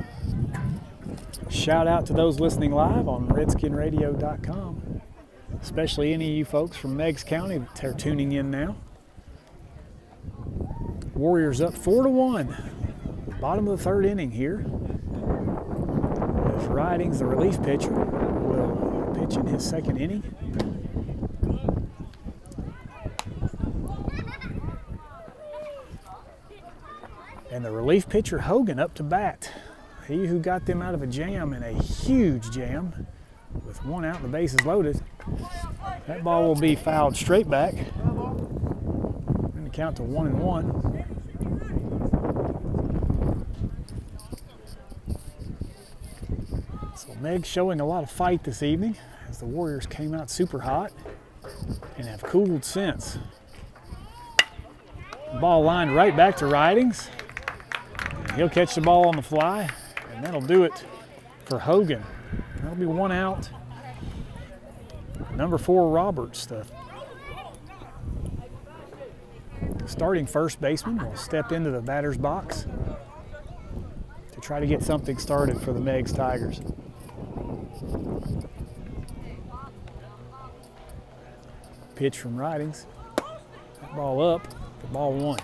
Shout out to those listening live on RedskinRadio.com, especially any of you folks from Meigs County that are tuning in now. Warriors up 4-1. Bottom of the 3rd inning here. As Ridings, the relief pitcher, will pitch in his 2nd inning. And the relief pitcher, Hogan, up to bat. He who got them out of a jam, and a huge jam, with 1 out and the bases loaded. That ball will be fouled straight back. And the count to 1-1. So Meigs showing a lot of fight this evening as the Warriors came out super hot and have cooled since. Ball lined right back to Ridings. He'll catch the ball on the fly, and that'll do it for Hogan. That'll be 1 out. Number 4, Roberts, the starting first baseman, will step into the batter's box to try to get something started for the Meigs Tigers. Pitch from Ridings. That ball up, the ball 1.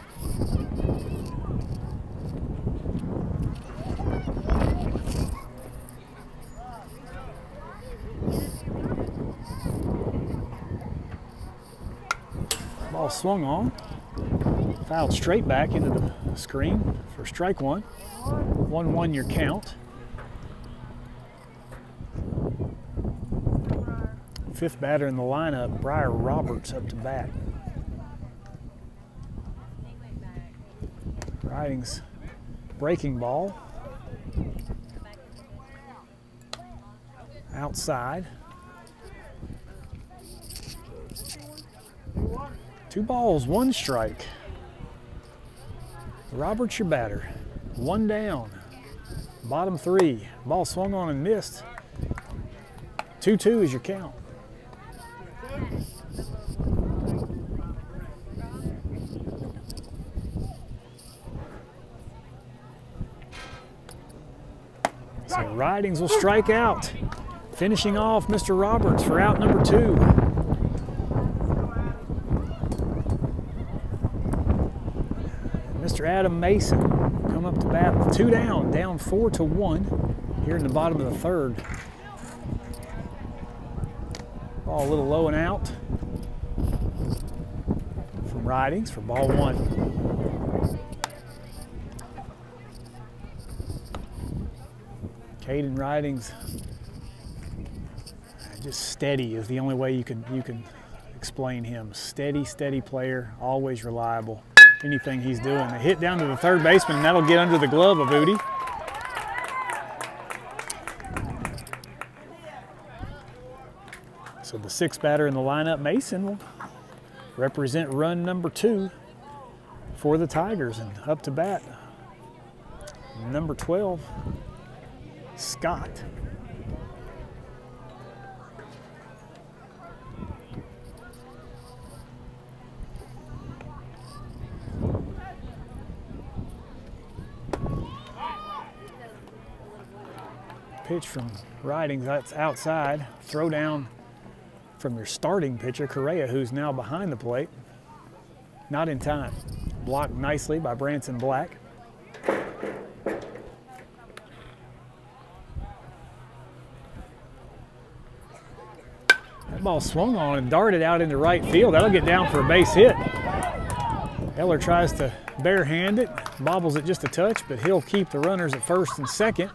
Ball swung on, fouled straight back into the screen for strike 1. 1-1 your count. 5th batter in the lineup, Briar Roberts, up to bat. Ridings breaking ball. Outside. 2 balls, 1 strike. Roberts your batter. 1 down. Bottom 3. Ball swung on and missed. 2-2 is your count. So Ridings will strike out, finishing off Mr. Roberts for out number 2. Mr. Adam Mason come up to bat with 2 down, down 4-1 here in the bottom of the 3rd. Ball a little low and out from Ridings for ball 1. Caden Ridings, just steady is the only way you can explain him. Steady, steady player, always reliable. Anything he's doing. A hit down to the third baseman, and that'll get under the glove of Udi. So the sixth batter in the lineup, Mason, will represent run number 2 for the Tigers. And up to bat, number 12, Scott. Pitch from Ridings, that's outside. Throw down from your starting pitcher, Correa, who's now behind the plate. Not in time. Blocked nicely by Branson Black. That ball swung on and darted out into right field. That'll get down for a base hit. Eller tries to barehand it, bobbles it just a touch, but he'll keep the runners at first and second.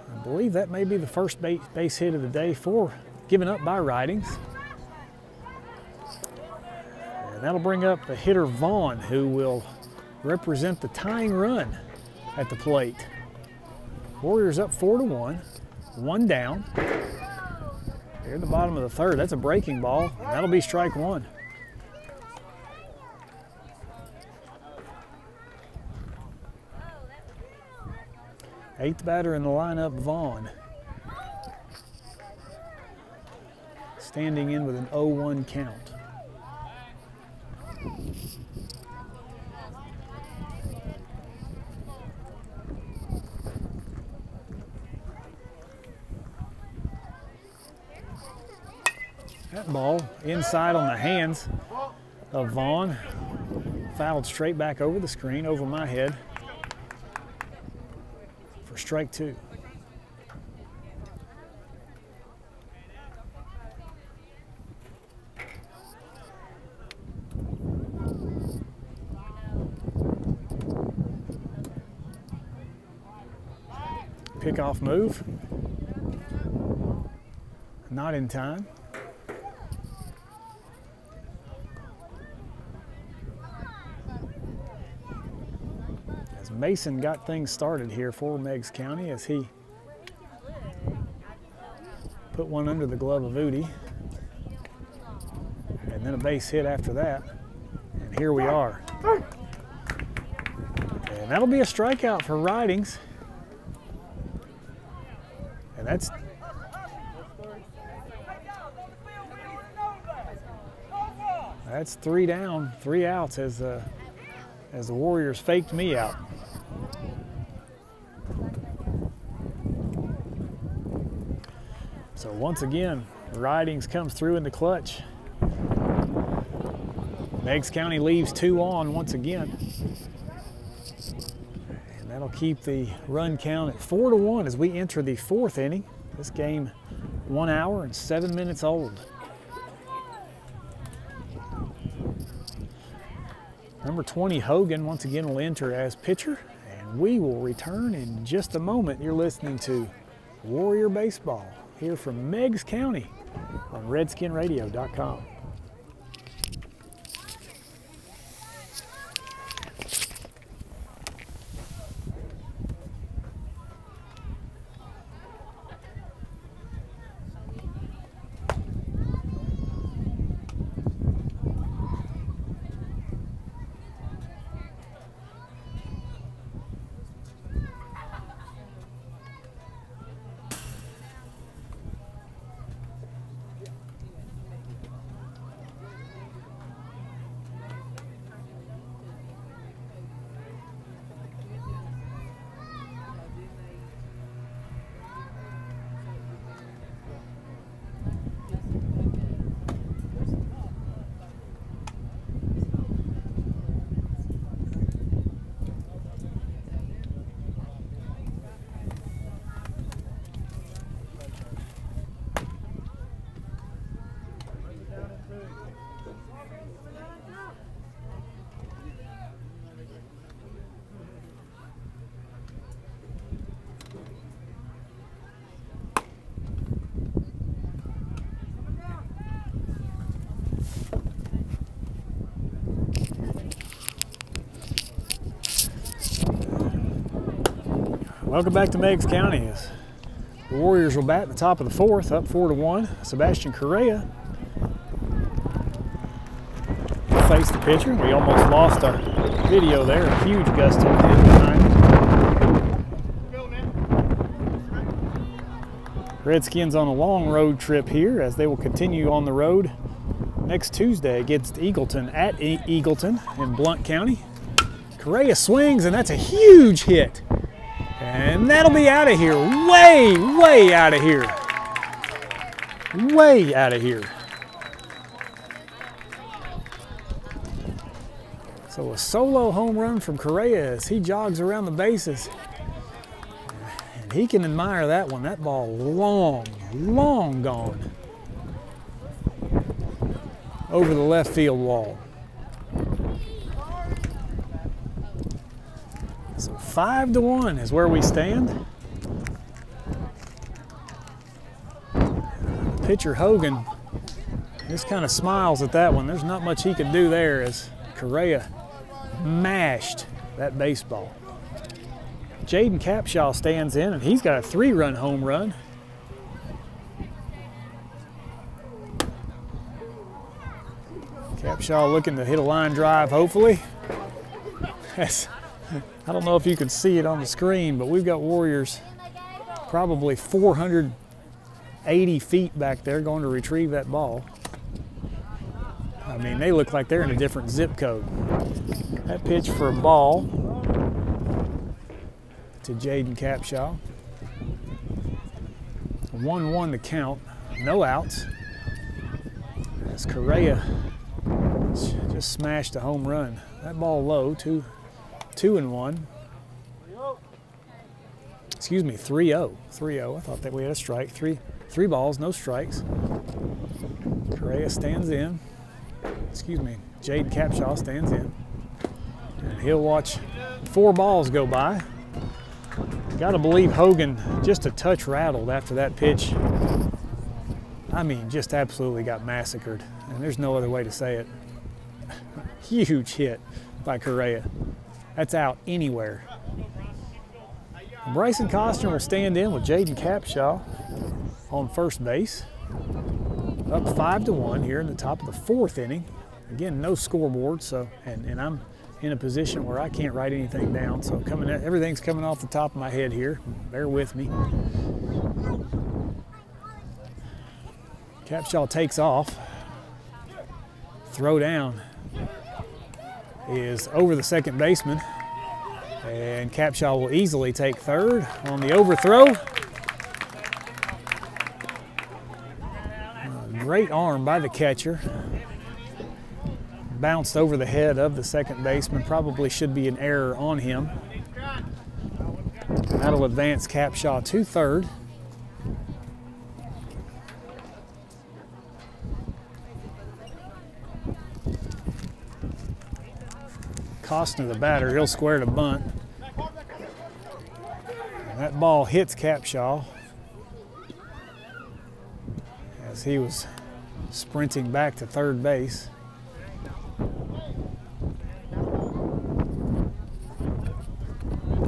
I believe that may be the first base hit of the day given up by Ridings. And that'll bring up the hitter Vaughn, who will represent the tying run at the plate. Warriors up 4-1, 1 down. Here at the bottom of the third, that's a breaking ball. That'll be strike 1. Eighth batter in the lineup, Vaughn. Standing in with an 0-1 count. That ball inside on the hands of Vaughn. Fouled straight back over the screen, over my head. For strike 2. Pickoff move. Not in time. Mason got things started here for Meigs County as he put one under the glove of Udi. And then a base hit after that. And here we are. And that'll be a strikeout for Ridings. And that's 3 down, 3 outs as the Warriors faked me out. So once again, Ridings comes through in the clutch. Meigs County leaves 2 on once again. And that'll keep the run count at 4-1 as we enter the 4th inning. This game 1 hour and 7 minutes old. Number 20, Hogan, once again will enter as pitcher. And we will return in just a moment. You're listening to Warrior Baseball here from Meigs County on RedskinRadio.com. Welcome back to Meigs County. The Warriors will bat at the top of the fourth, up 4-1. Sebastian Correa will face the pitcher. We almost lost our video there. A huge gust of wind behind it. Redskins on a long road trip here as they will continue on the road next Tuesday against Eagleton at Eagleton in Blount County. Correa swings, and that's a huge hit. And that'll be out of here, way out of here. Way out of here. So a solo home run from Correa as he jogs around the bases. And he can admire that one. That ball long gone over the left field wall. So 5-1 is where we stand. Pitcher Hogan just kind of smiles at that one. There's not much he could do there as Correa mashed that baseball. Jaden Capshaw stands in, and he's got a 3-run home run. Capshaw looking to hit a line drive, hopefully. I don't know if you can see it on the screen, but we've got Warriors probably 480 feet back there going to retrieve that ball. I mean, they look like they're in a different zip code. That pitch for a ball to Jaden Capshaw. 1-1 to count, no outs. As Correa just smashed a home run. That ball low, 2-1. Excuse me, 3-0. 3-0. I thought that we had a strike. Three balls, no strikes. Correa stands in. Excuse me, Jaden Capshaw stands in. And he'll watch 4 balls go by. Gotta believe Hogan just a touch rattled after that pitch. I mean, just absolutely got massacred. And there's no other way to say it. Huge hit by Correa. That's out anywhere. Bryson Costner will stand in with Jaden Capshaw on first base. Up 5-1 here in the top of the 4th inning. Again, no scoreboard, so and I'm in a position where I can't write anything down, so everything's coming off the top of my head here. Bear with me. Capshaw takes off. Throw down is over the second baseman, and Capshaw will easily take third on the overthrow. Great arm by the catcher. Bounced over the head of the second baseman. Probably should be an error on him. That'll advance Capshaw to third. Costner, the batter, he'll square to bunt. And that ball hits Capshaw as he was sprinting back to third base.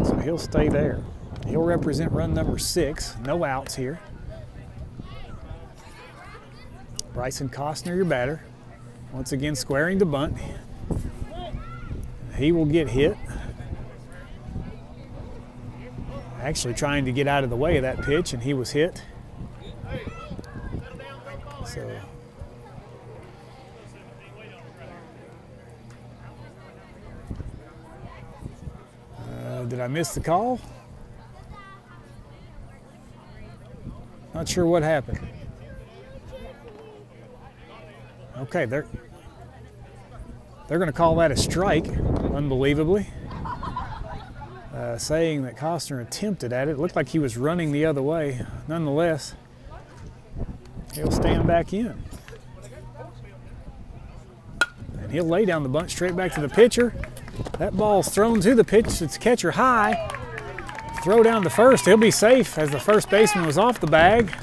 So he'll stay there. He'll represent run number 6. No outs here. Bryson Costner, your batter. Once again squaring to bunt. He will get hit. Actually trying to get out of the way of that pitch, and he was hit. So did I miss the call? Not sure what happened. Okay, they're going to call that a strike, unbelievably. Saying that Costner attempted at it. It looked like he was running the other way. Nonetheless, he'll stand back in. And he'll lay down the bunt straight back to the pitcher. That ball's thrown to the pitch. It's catcher high. Throw down to first. He'll be safe as the first baseman was off the bag.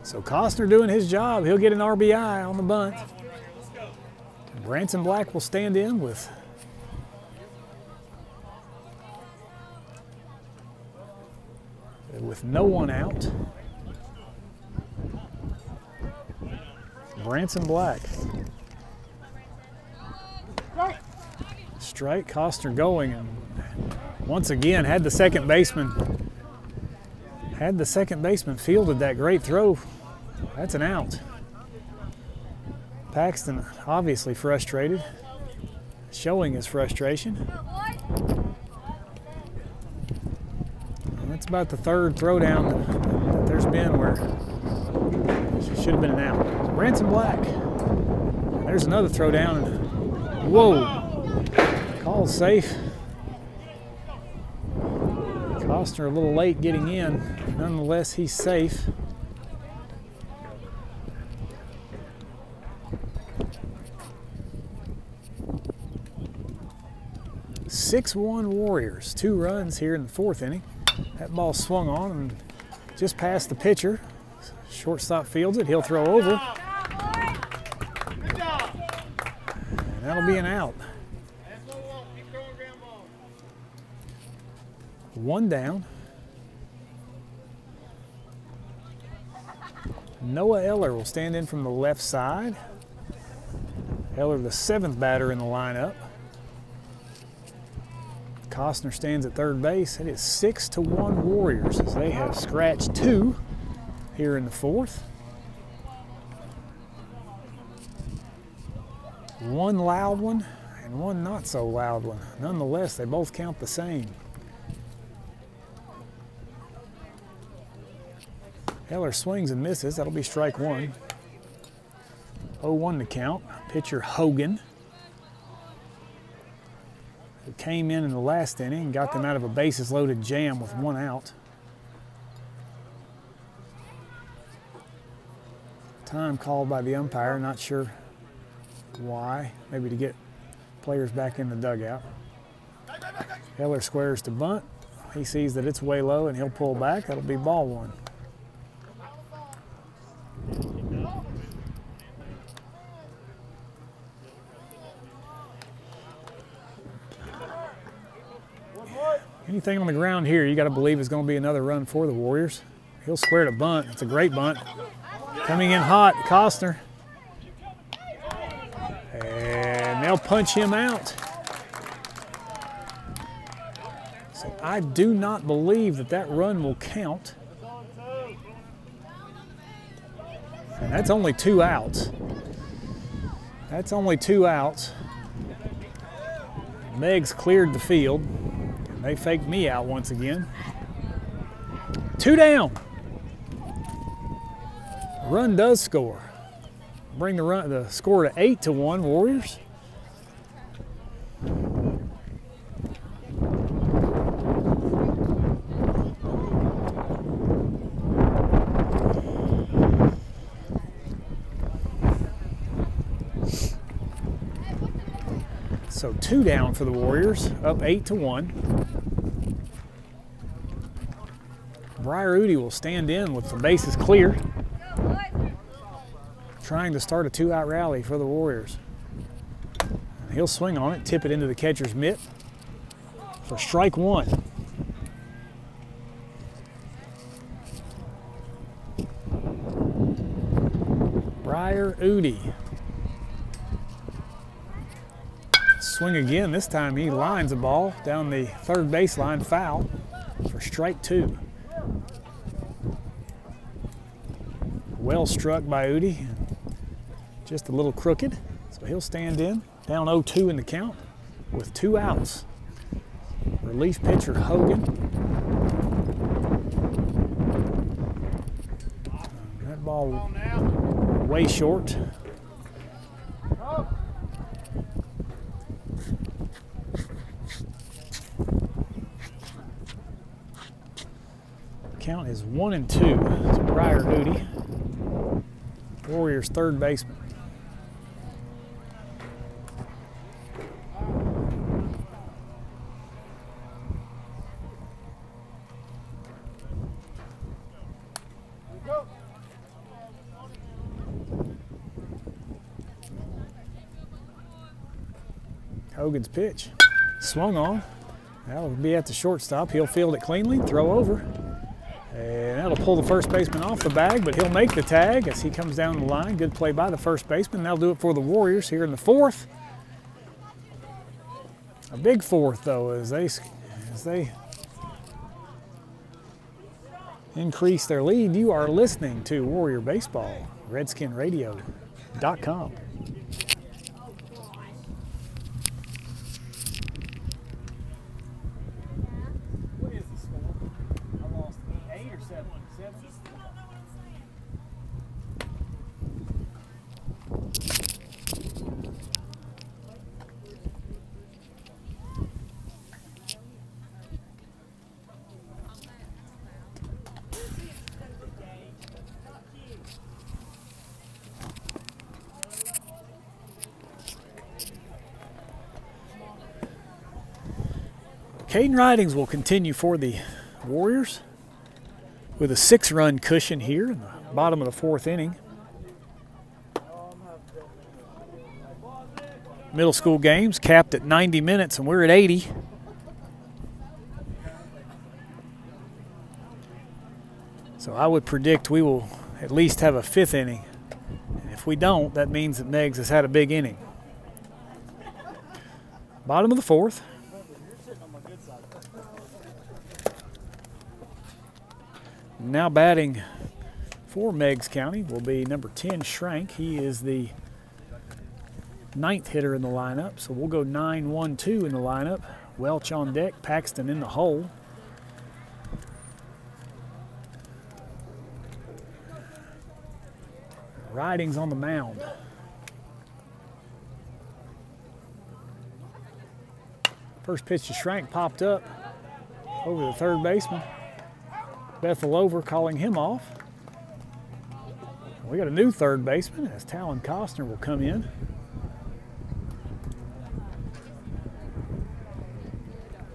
So Costner doing his job. He'll get an RBI on the bunt. Branson Black will stand in with with no one out. Branson Black. Strike, Costner going, and once again had the second baseman fielded that great throw. That's an out. Paxton obviously frustrated, showing his frustration. And that's about the third throwdown that there's been where it should have been an out. Branson Black. There's another throwdown. Whoa. Called safe. Costner a little late getting in. Nonetheless, he's safe. (6-1) Warriors. 2 runs here in the 4th inning. That ball swung on and just past the pitcher. Shortstop fields it. He'll throw over. And that'll be an out. 1 down. Noah Eller will stand in from the left side. Eller, the 7th batter in the lineup. Costner stands at third base. It is 6-1 Warriors as they have scratched 2 here in the 4th. 1 loud one and 1 not so loud one. Nonetheless, they both count the same. Eller swings and misses. That'll be strike 1. 0-1 to count. Pitcher Hogan, who came in the last inning and got them out of a bases-loaded jam with 1 out. Time called by the umpire, not sure why. Maybe to get players back in the dugout. Eller squares to bunt. He sees that it's way low and he'll pull back. That'll be ball 1. Anything on the ground here, you got to believe is going to be another run for the Warriors. He'll square to bunt. It's a great bunt. Coming in hot, Costner. And they'll punch him out. So I do not believe that that run will count. And that's only 2 outs. That's only 2 outs. Meigs cleared the field. They faked me out once again. 2 down. Run does score. Bring the score to 8-1 Warriors. So 2 down for the Warriors, up 8-1. Briar Udi will stand in with the bases clear, trying to start a 2-out rally for the Warriors. He'll swing on it, tip it into the catcher's mitt for strike 1. Briar Udi. Swing again. This time he lines the ball down the third baseline, foul for strike 2. Well struck by Udi, just a little crooked, so he'll stand in, down 0-2 in the count with 2 outs. Relief pitcher Hogan. That ball way short. Count is 1-2 to Briar Udi, Warriors' third baseman. Hogan's pitch, swung on. That'll be at the shortstop. He'll field it cleanly, throw over. And that'll pull the first baseman off the bag, but he'll make the tag as he comes down the line. Good play by the first baseman. That'll do it for the Warriors here in the fourth. A big fourth, though, as they increase their lead. You are listening to Warrior Baseball, RedskinRadio.com. What is the score? I lost 8 or 7? 7? Caden Ridings will continue for the Warriors with a 6-run cushion here in the bottom of the fourth inning. Middle school games capped at 90 minutes and we're at 80. So I would predict we will at least have a 5th inning. And if we don't, that means that Meigs has had a big inning. Bottom of the fourth. Now batting for Meigs County will be number 10, Schrank. He is the 9th hitter in the lineup, so we'll go 9-1-2 in the lineup. Welch on deck, Paxton in the hole. Ridings on the mound. First pitch to Schrank popped up over the third baseman. Bethel over calling him off. We got a new third baseman as Talon Costner will come in.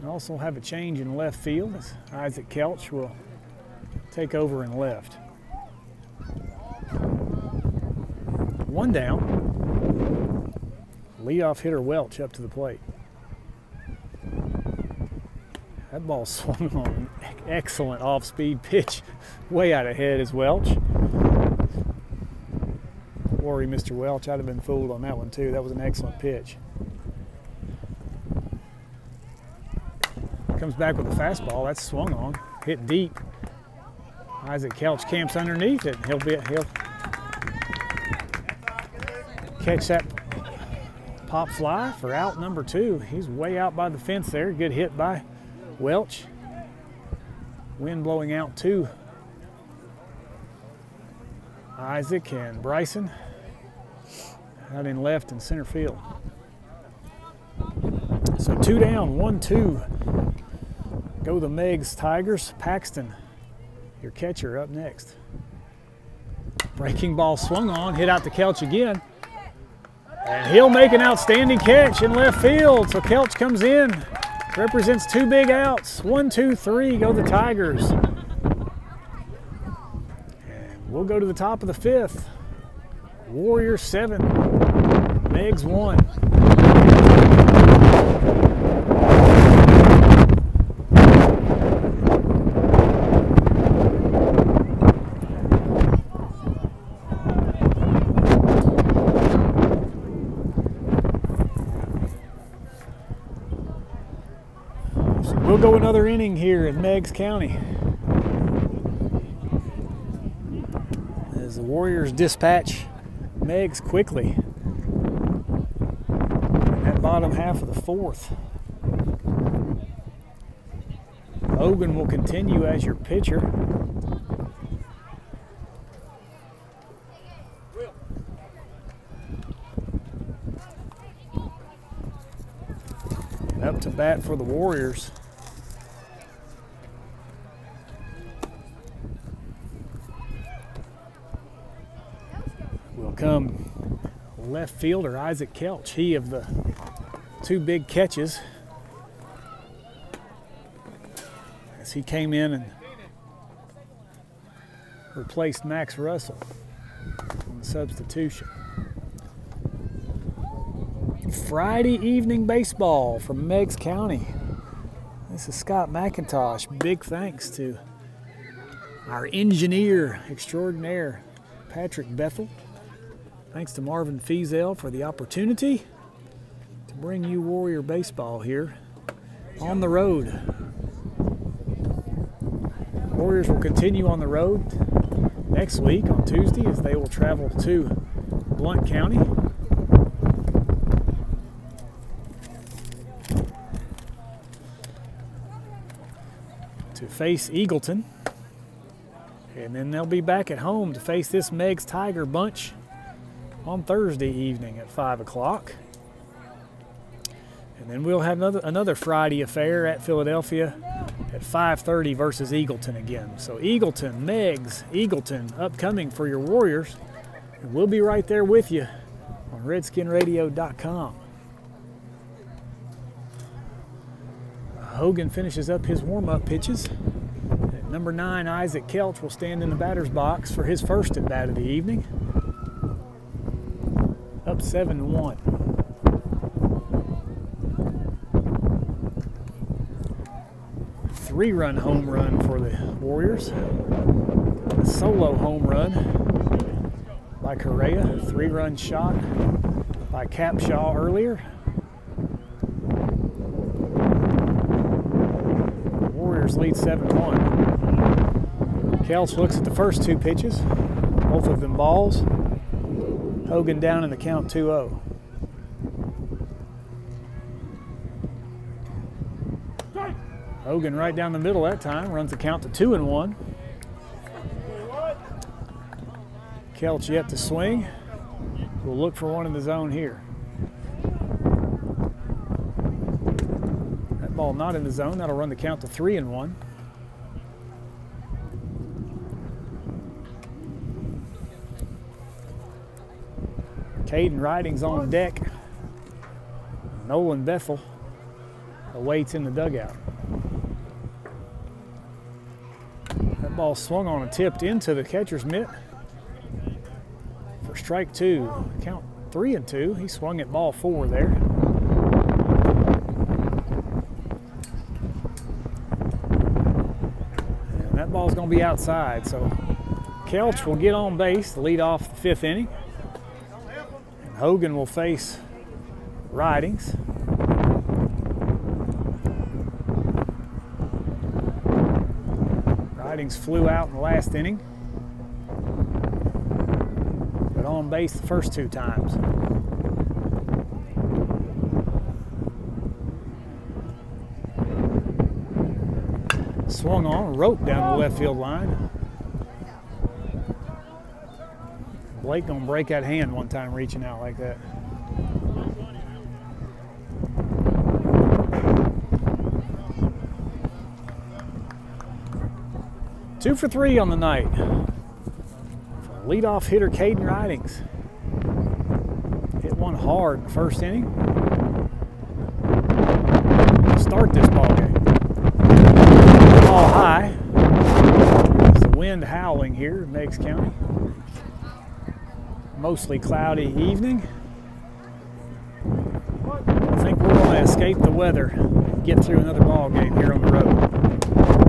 We also have a change in left field as Isaac Kelch will take over in left. One down. Leadoff hitter Welch up to the plate. That ball swung on an excellent off-speed pitch. Way out ahead is Welch. Worry, Mr. Welch. I'd have been fooled on that one, too. That was an excellent pitch. Comes back with a fastball. That's swung on. Hit deep. Isaac Kelch camps underneath it. He'll catch that pop fly for out number 2. He's way out by the fence there. Good hit by Welch. Wind blowing out to Isaac and Bryson out in left and center field. So 2 down, 1-2. Go the Meigs Tigers. Paxton, your catcher, up next. Breaking ball swung on, hit out to Kelch again. And he'll make an outstanding catch in left field. So Kelch comes in. Represents 2 big outs. 1, 2, 3, go the Tigers. And we'll go to the top of the 5th. Warriors 7, Meigs 1. We'll go another inning here in Meigs County as the Warriors dispatch Meigs quickly in that bottom half of the 4th. Hogan will continue as your pitcher. And up to bat for the Warriors come left fielder Isaac Kelch. He of the 2 big catches as he came in and replaced Max Russell on the substitution. Friday evening baseball from Meigs County. This is Scott McIntosh. Big thanks to our engineer extraordinaire, Patrick Bethel. Thanks to Marvin Fiesel for the opportunity to bring you Warrior baseball here on the road. Warriors will continue on the road next week on Tuesday as they will travel to Blount County. To face Eagleton. And then they'll be back at home to face this Meigs Tiger bunch on Thursday evening at 5 o'clock. And then we'll have another Friday affair at Philadelphia at 5:30 versus Eagleton again. So Eagleton, Meigs, Eagleton upcoming for your Warriors. And we'll be right there with you on RedskinRadio.com. Hogan finishes up his warm-up pitches. At number 9, Isaac Kelch will stand in the batter's box for his first at bat of the evening. Up 7-1. Three-run home run for the Warriors. A solo home run by Correa. A 3-run shot by Capshaw earlier. The Warriors lead 7-1. Kelch looks at the first 2 pitches, both of them balls. Hogan down in the count 2-0. Hogan right down the middle that time, runs the count to 2-1. Kelch yet to swing. We'll look for one in the zone here. That ball not in the zone, that'll run the count to 3-1. Caden Riding's on deck. Nolan Bethel awaits in the dugout. That ball swung on and tipped into the catcher's mitt for strike 2. Count 3-2. He swung at ball 4 there. And that ball's going to be outside, so Kelch will get on base to lead off the 5th inning. And Hogan will face Ridings. Ridings flew out in the last inning, but on base the first 2 times. Swung on, rope down the left field line. Blake gonna break that hand one time reaching out like that. Two for 3 on the night. Leadoff hitter Caden Ridings. Hit one hard in the first inning. Start this ball game. Ball high. There's the wind howling here in Meigs County. Mostly cloudy evening. I think we're going to escape the weather and get through another ball game here on the road.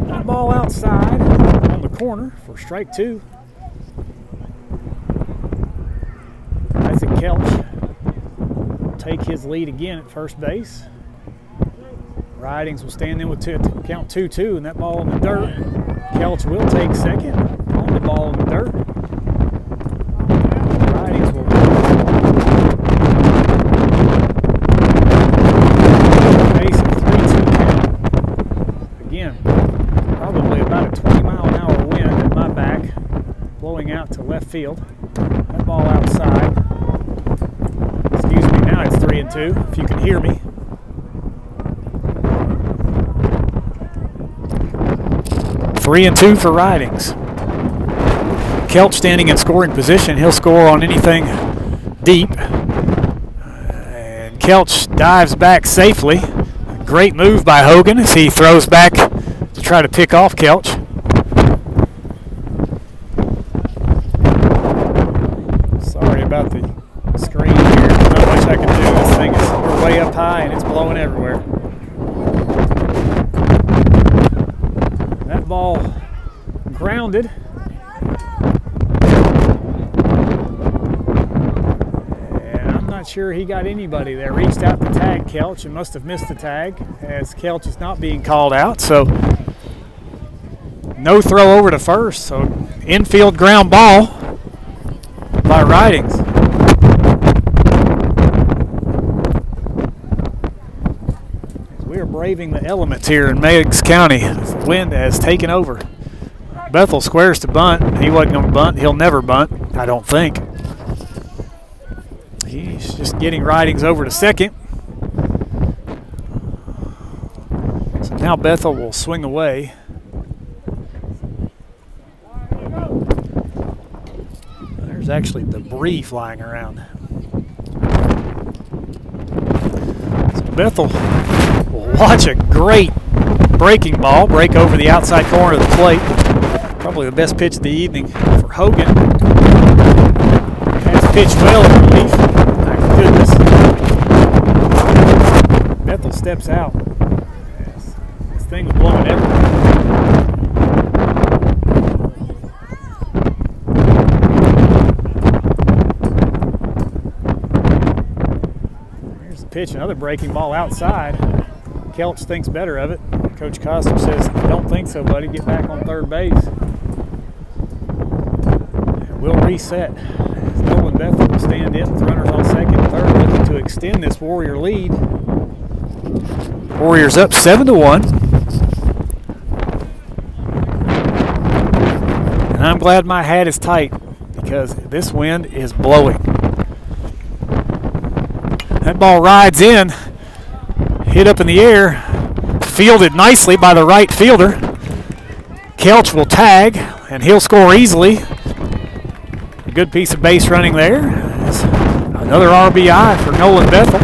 That ball outside on the corner for strike 2. Isaac Kelch will take his lead again at first base. Ridings will stand in with count 2-2, and that ball in the dirt. Kelch will take second on the ball in the dirt. Ridings will base at 3-2 count. Again, probably about a 20-mile-an-hour wind at my back, blowing out to left field. That ball outside. Excuse me, now it's 3-2, if you can hear me. 3-2 for Ridings. Kelch standing in scoring position. He'll score on anything deep. And Kelch dives back safely. Great move by Hogan as he throws back to try to pick off Kelch. Sorry about the screen here. There's not much I can do. This thing is we're way up high and it's blowing everywhere. That ball ground grounded. And I'm not sure he got anybody there. Reached out to tag Kelch and must have missed the tag, as Kelch is not being called out. So no throw over to first. So infield ground ball by Ridings. We are braving the elements here in Meigs County. The wind has taken over. Bethel squares to bunt. He wasn't going to bunt. He'll never bunt, I don't think. He's just getting Ridings over to second. So now Bethel will swing away. There's actually debris flying around. So Bethel will watch a great breaking ball break over the outside corner of the plate. Probably the best pitch of the evening for Hogan. Has pitched well in relief. My goodness. Bethel steps out. This thing was blowing everywhere. Here's the pitch, another breaking ball outside. Kelch thinks better of it. Coach Coster says, "Don't think so, buddy. Get back on third base." And we'll reset. As Nolan Bethel will stand in with runners on second and third, looking to extend this Warrior lead. Warriors up 7-1. And I'm glad my hat is tight because this wind is blowing. That ball rides in, hit up in the air, fielded nicely by the right fielder. Kelch will tag, and he'll score easily. A good piece of base running there. That's another RBI for Nolan Bethel.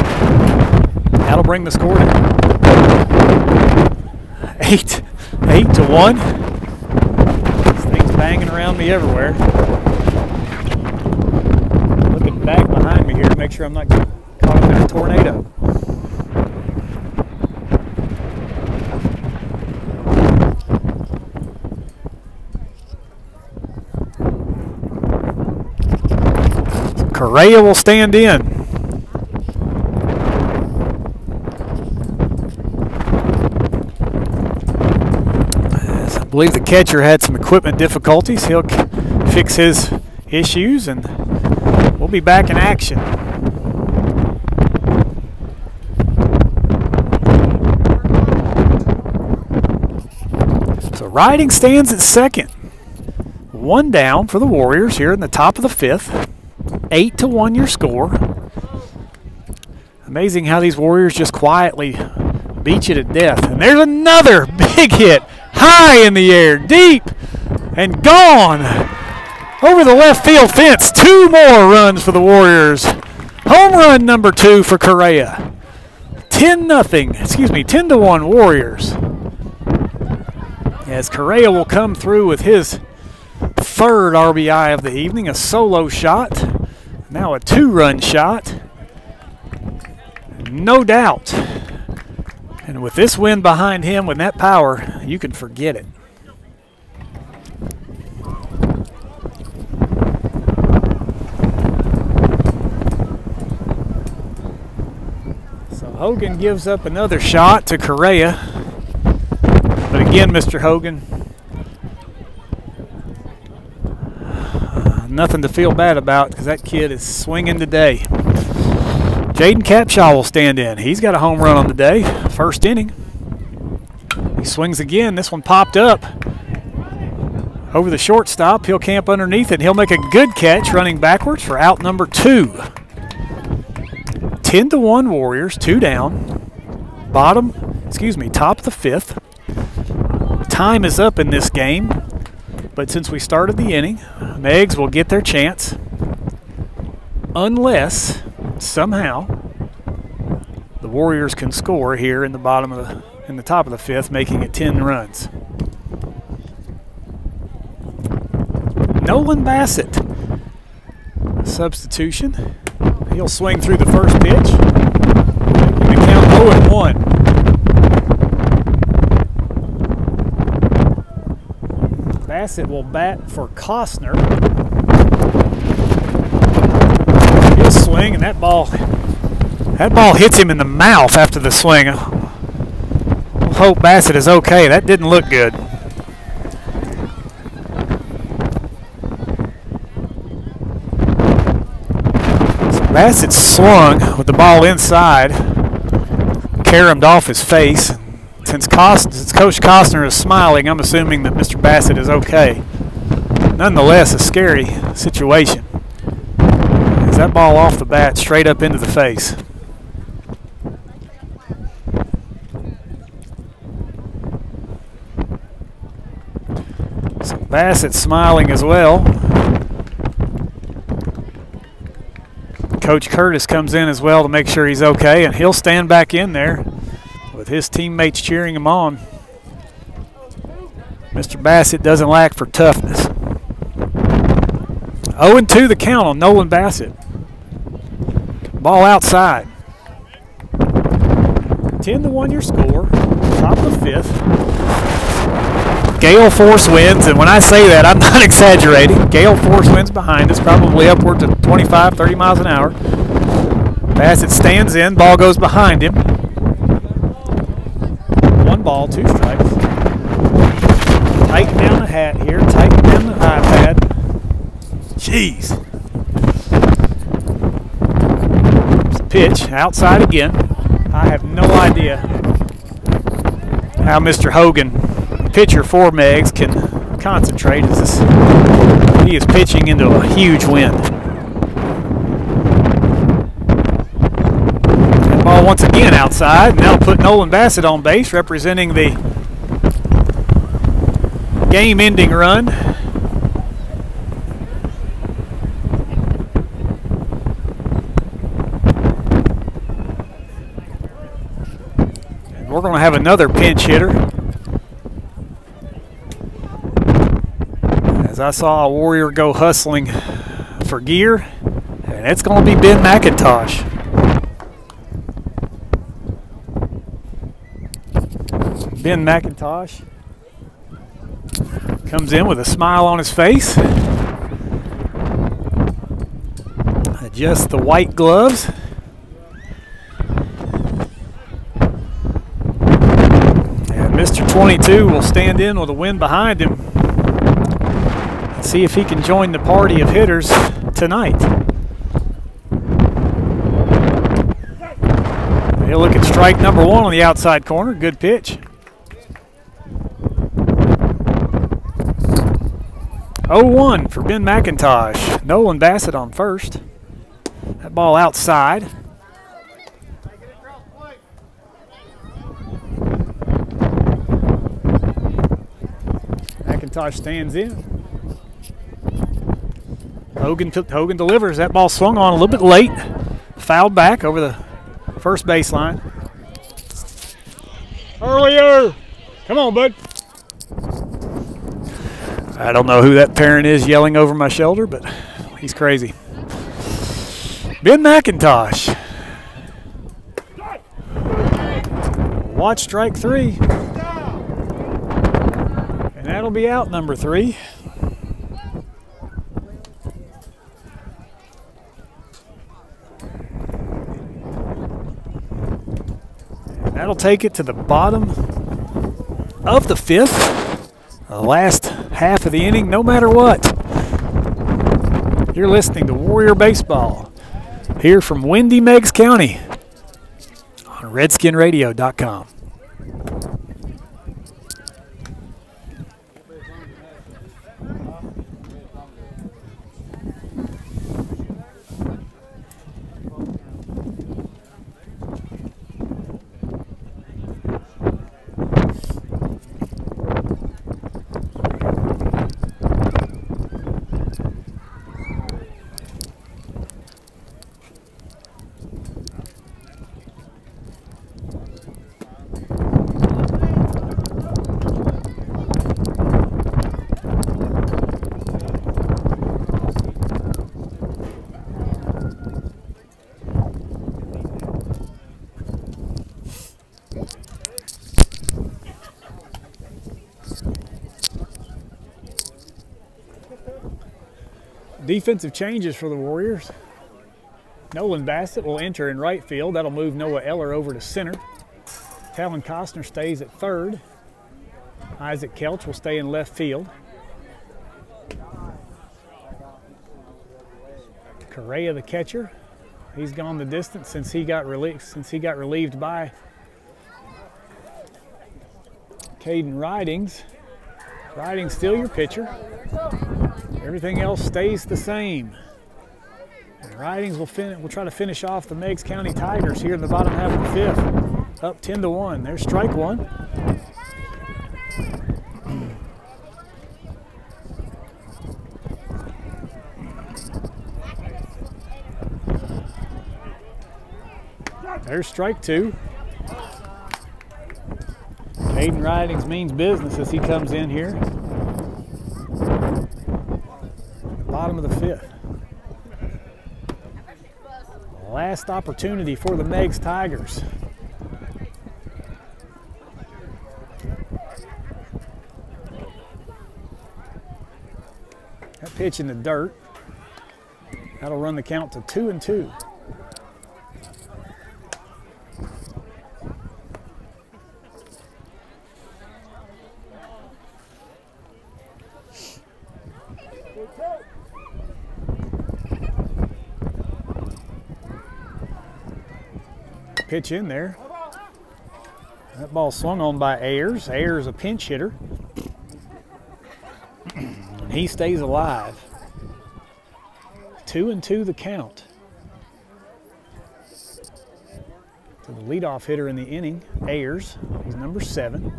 That'll bring the score to 8-1. This thing's banging around me everywhere. Looking back behind me here to make sure I'm not caught up in a tornado. Correa will stand in. I believe the catcher had some equipment difficulties. He'll fix his issues and we'll be back in action. So Riding stands at second. One down for the Warriors here in the top of the fifth. 8-1 your score. Amazing how these Warriors just quietly beat you to death. And there's another big hit. High in the air, deep, and gone. Over the left field fence. 2 more runs for the Warriors. Home run number 2 for Correa. 10-1 Warriors. As Correa will come through with his third RBI of the evening, a solo shot. Now a 2-run shot. No doubt. And with this wind behind him, with that power, you can forget it. So Hogan gives up another shot to Correa. But again, Mr. Hogan, nothing to feel bad about because that kid is swinging today. Jaden Capshaw will stand in. He's got a home run on the day, first inning. He swings again. This one popped up over the shortstop. He'll camp underneath it, and he'll make a good catch running backwards for out number 2. 10-1 Warriors, 2 down. Top of the fifth. Time is up in this game, but since we started the inning, Meigs will get their chance unless somehow the Warriors can score here in the top of the fifth, making it 10 runs. Nolan Bassett, substitution. He'll swing through the first pitch, making the count 0-1. Bassett will bat for Costner. He'll swing, and that ball hits him in the mouth after the swing. We'll hope Bassett is okay. That didn't look good. So Bassett swung with the ball inside, caromed off his face. Since Coach Costner is smiling, I'm assuming that Mr. Bassett is okay. Nonetheless, a scary situation. Is that ball off the bat straight up into the face? So Bassett smiling as well. Coach Curtis comes in as well to make sure he's okay, and he'll stand back in there with his teammates cheering him on. Mr. Bassett doesn't lack for toughness. 0-2 the count on Nolan Bassett. Ball outside. 10-1 your score. Top of the fifth. Gale force winds, and when I say that, I'm not exaggerating. Gale force winds behind us, probably upwards of 25, 30 miles an hour. Bassett stands in, ball goes behind him. 1 ball, 2 strikes. Tighten down the hat here, tighten down the iPad. Jeez. Pitch, outside again. I have no idea how Mr. Hogan, pitcher for Meigs, can concentrate as he is pitching into a huge wind. That ball once again outside, and that'll put Nolan Bassett on base, representing the game-ending run. And we're going to have another pinch hitter. As I saw a Warrior go hustling for gear, and it's going to be Ben McIntosh. Ben McIntosh comes in with a smile on his face. Adjusts the white gloves. And Mr. 22 will stand in with the wind behind him. See if he can join the party of hitters tonight. He'll look at strike number 1 on the outside corner. Good pitch. 0-1 for Ben McIntosh. Nolan Bassett on first. That ball outside. McIntosh stands in. Hogan delivers. That ball swung on a little bit late. Fouled back over the first baseline. Earlier! Come on, bud. I don't know who that parent is yelling over my shoulder, but he's crazy. Ben McIntosh. Watch strike 3. And that'll be out number 3. That'll take it to the bottom of the 5th, the last half of the inning, no matter what. You're listening to Warrior Baseball here from windy Meigs County on RedskinRadio.com. Defensive changes for the Warriors. Nolan Bassett will enter in right field. That'll move Noah Eller over to center. Talon Costner stays at third. Isaac Kelch will stay in left field. Correa, the catcher, he's gone the distance since he got relieved by Caden Ridings. Ridings still your pitcher. Everything else stays the same. And Ridings will try to finish off the Meigs County Tigers here in the bottom half of the fifth. Up 10-1. There's strike one. There's strike two. Caden Ridings means business as he comes in here. Bottom of the fifth. Last opportunity for the Meigs Tigers. That pitch in the dirt. That'll run the count to 2-2. Pitch in there. That ball swung on by Ayers. Ayers a pinch hitter. And he stays alive. 2-2 the count. To the leadoff hitter in the inning, Ayers. He's number 7.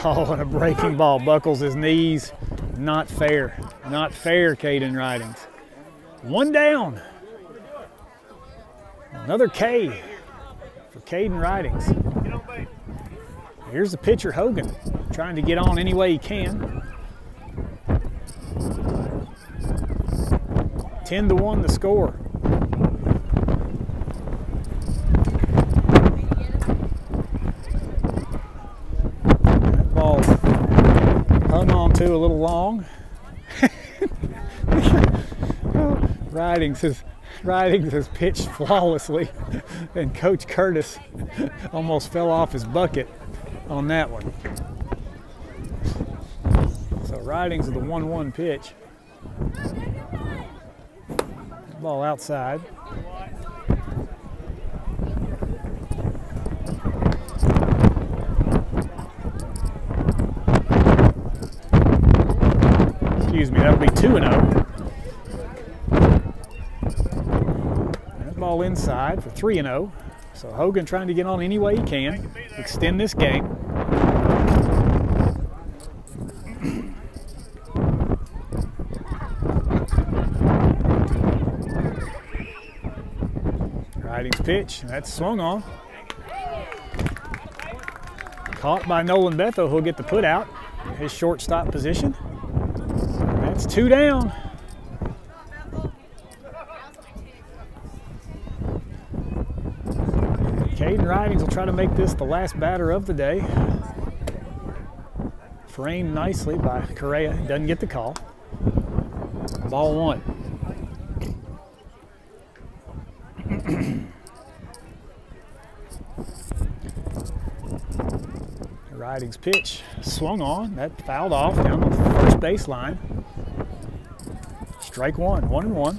Oh, and a breaking ball buckles his knees. Not fair. Not fair, Caden Ridings. One down. Another K for Caden Ridings. Here's the pitcher, Hogan, trying to get on any way he can. 10-1 the score. That ball hung on to a little long. Ridings has pitched flawlessly, and Coach Curtis almost fell off his bucket on that one. So Ridings is the 1-1 pitch. Ball outside. Excuse me, that'll be 2-0. Ball inside for 3-0. So Hogan trying to get on any way he can, extend this game. Ridings pitch, that's swung on. Caught by Nolan Betho, who'll get the put out, his shortstop position. That's 2 down. Caden Ridings will try to make this the last batter of the day. Framed nicely by Correa. Doesn't get the call. Ball 1. Ridings pitch swung on. That fouled off down the first baseline. Strike 1. 1-1.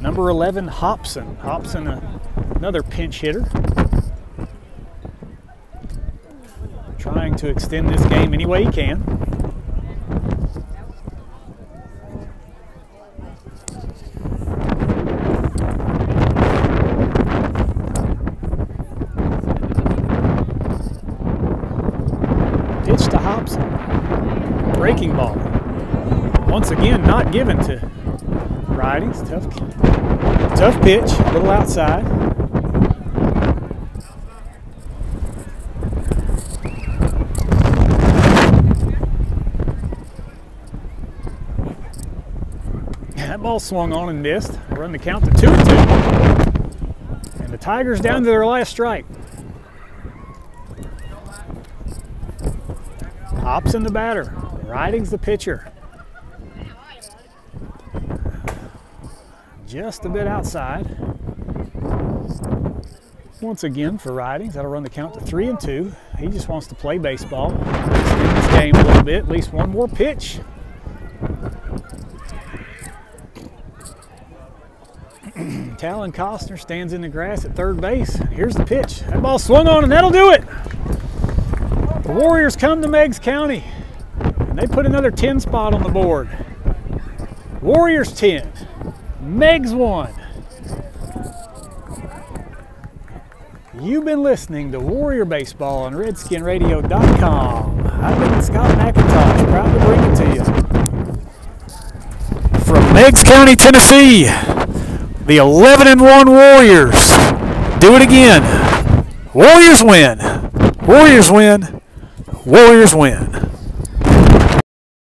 Number 11, Hobson. Hobson, another pinch hitter. Trying to extend this game any way he can. Pitch to Hobson. Breaking ball. Once again, not given to Ridings. Tough pitch, a little outside. That ball swung on and missed. We'll run the count to 2-2. And the Tigers down to their last strike. Hobson the batter. Riding's the pitcher. Just a bit outside. Once again for Ridings, that'll run the count to 3-2. He just wants to play baseball. Extend this game a little bit, at least one more pitch. Talon Costner stands in the grass at third base. Here's the pitch. That ball swung on and that'll do it. The Warriors come to Meigs County and they put another 10 spot on the board. Warriors 10, Meigs 1. You've been listening to Warrior Baseball on RedskinRadio.com. I've been Scott McIntosh, proud to bring it to you. From Meigs County, Tennessee, the 11-1 Warriors. Do it again. Warriors win. Warriors win. Warriors win.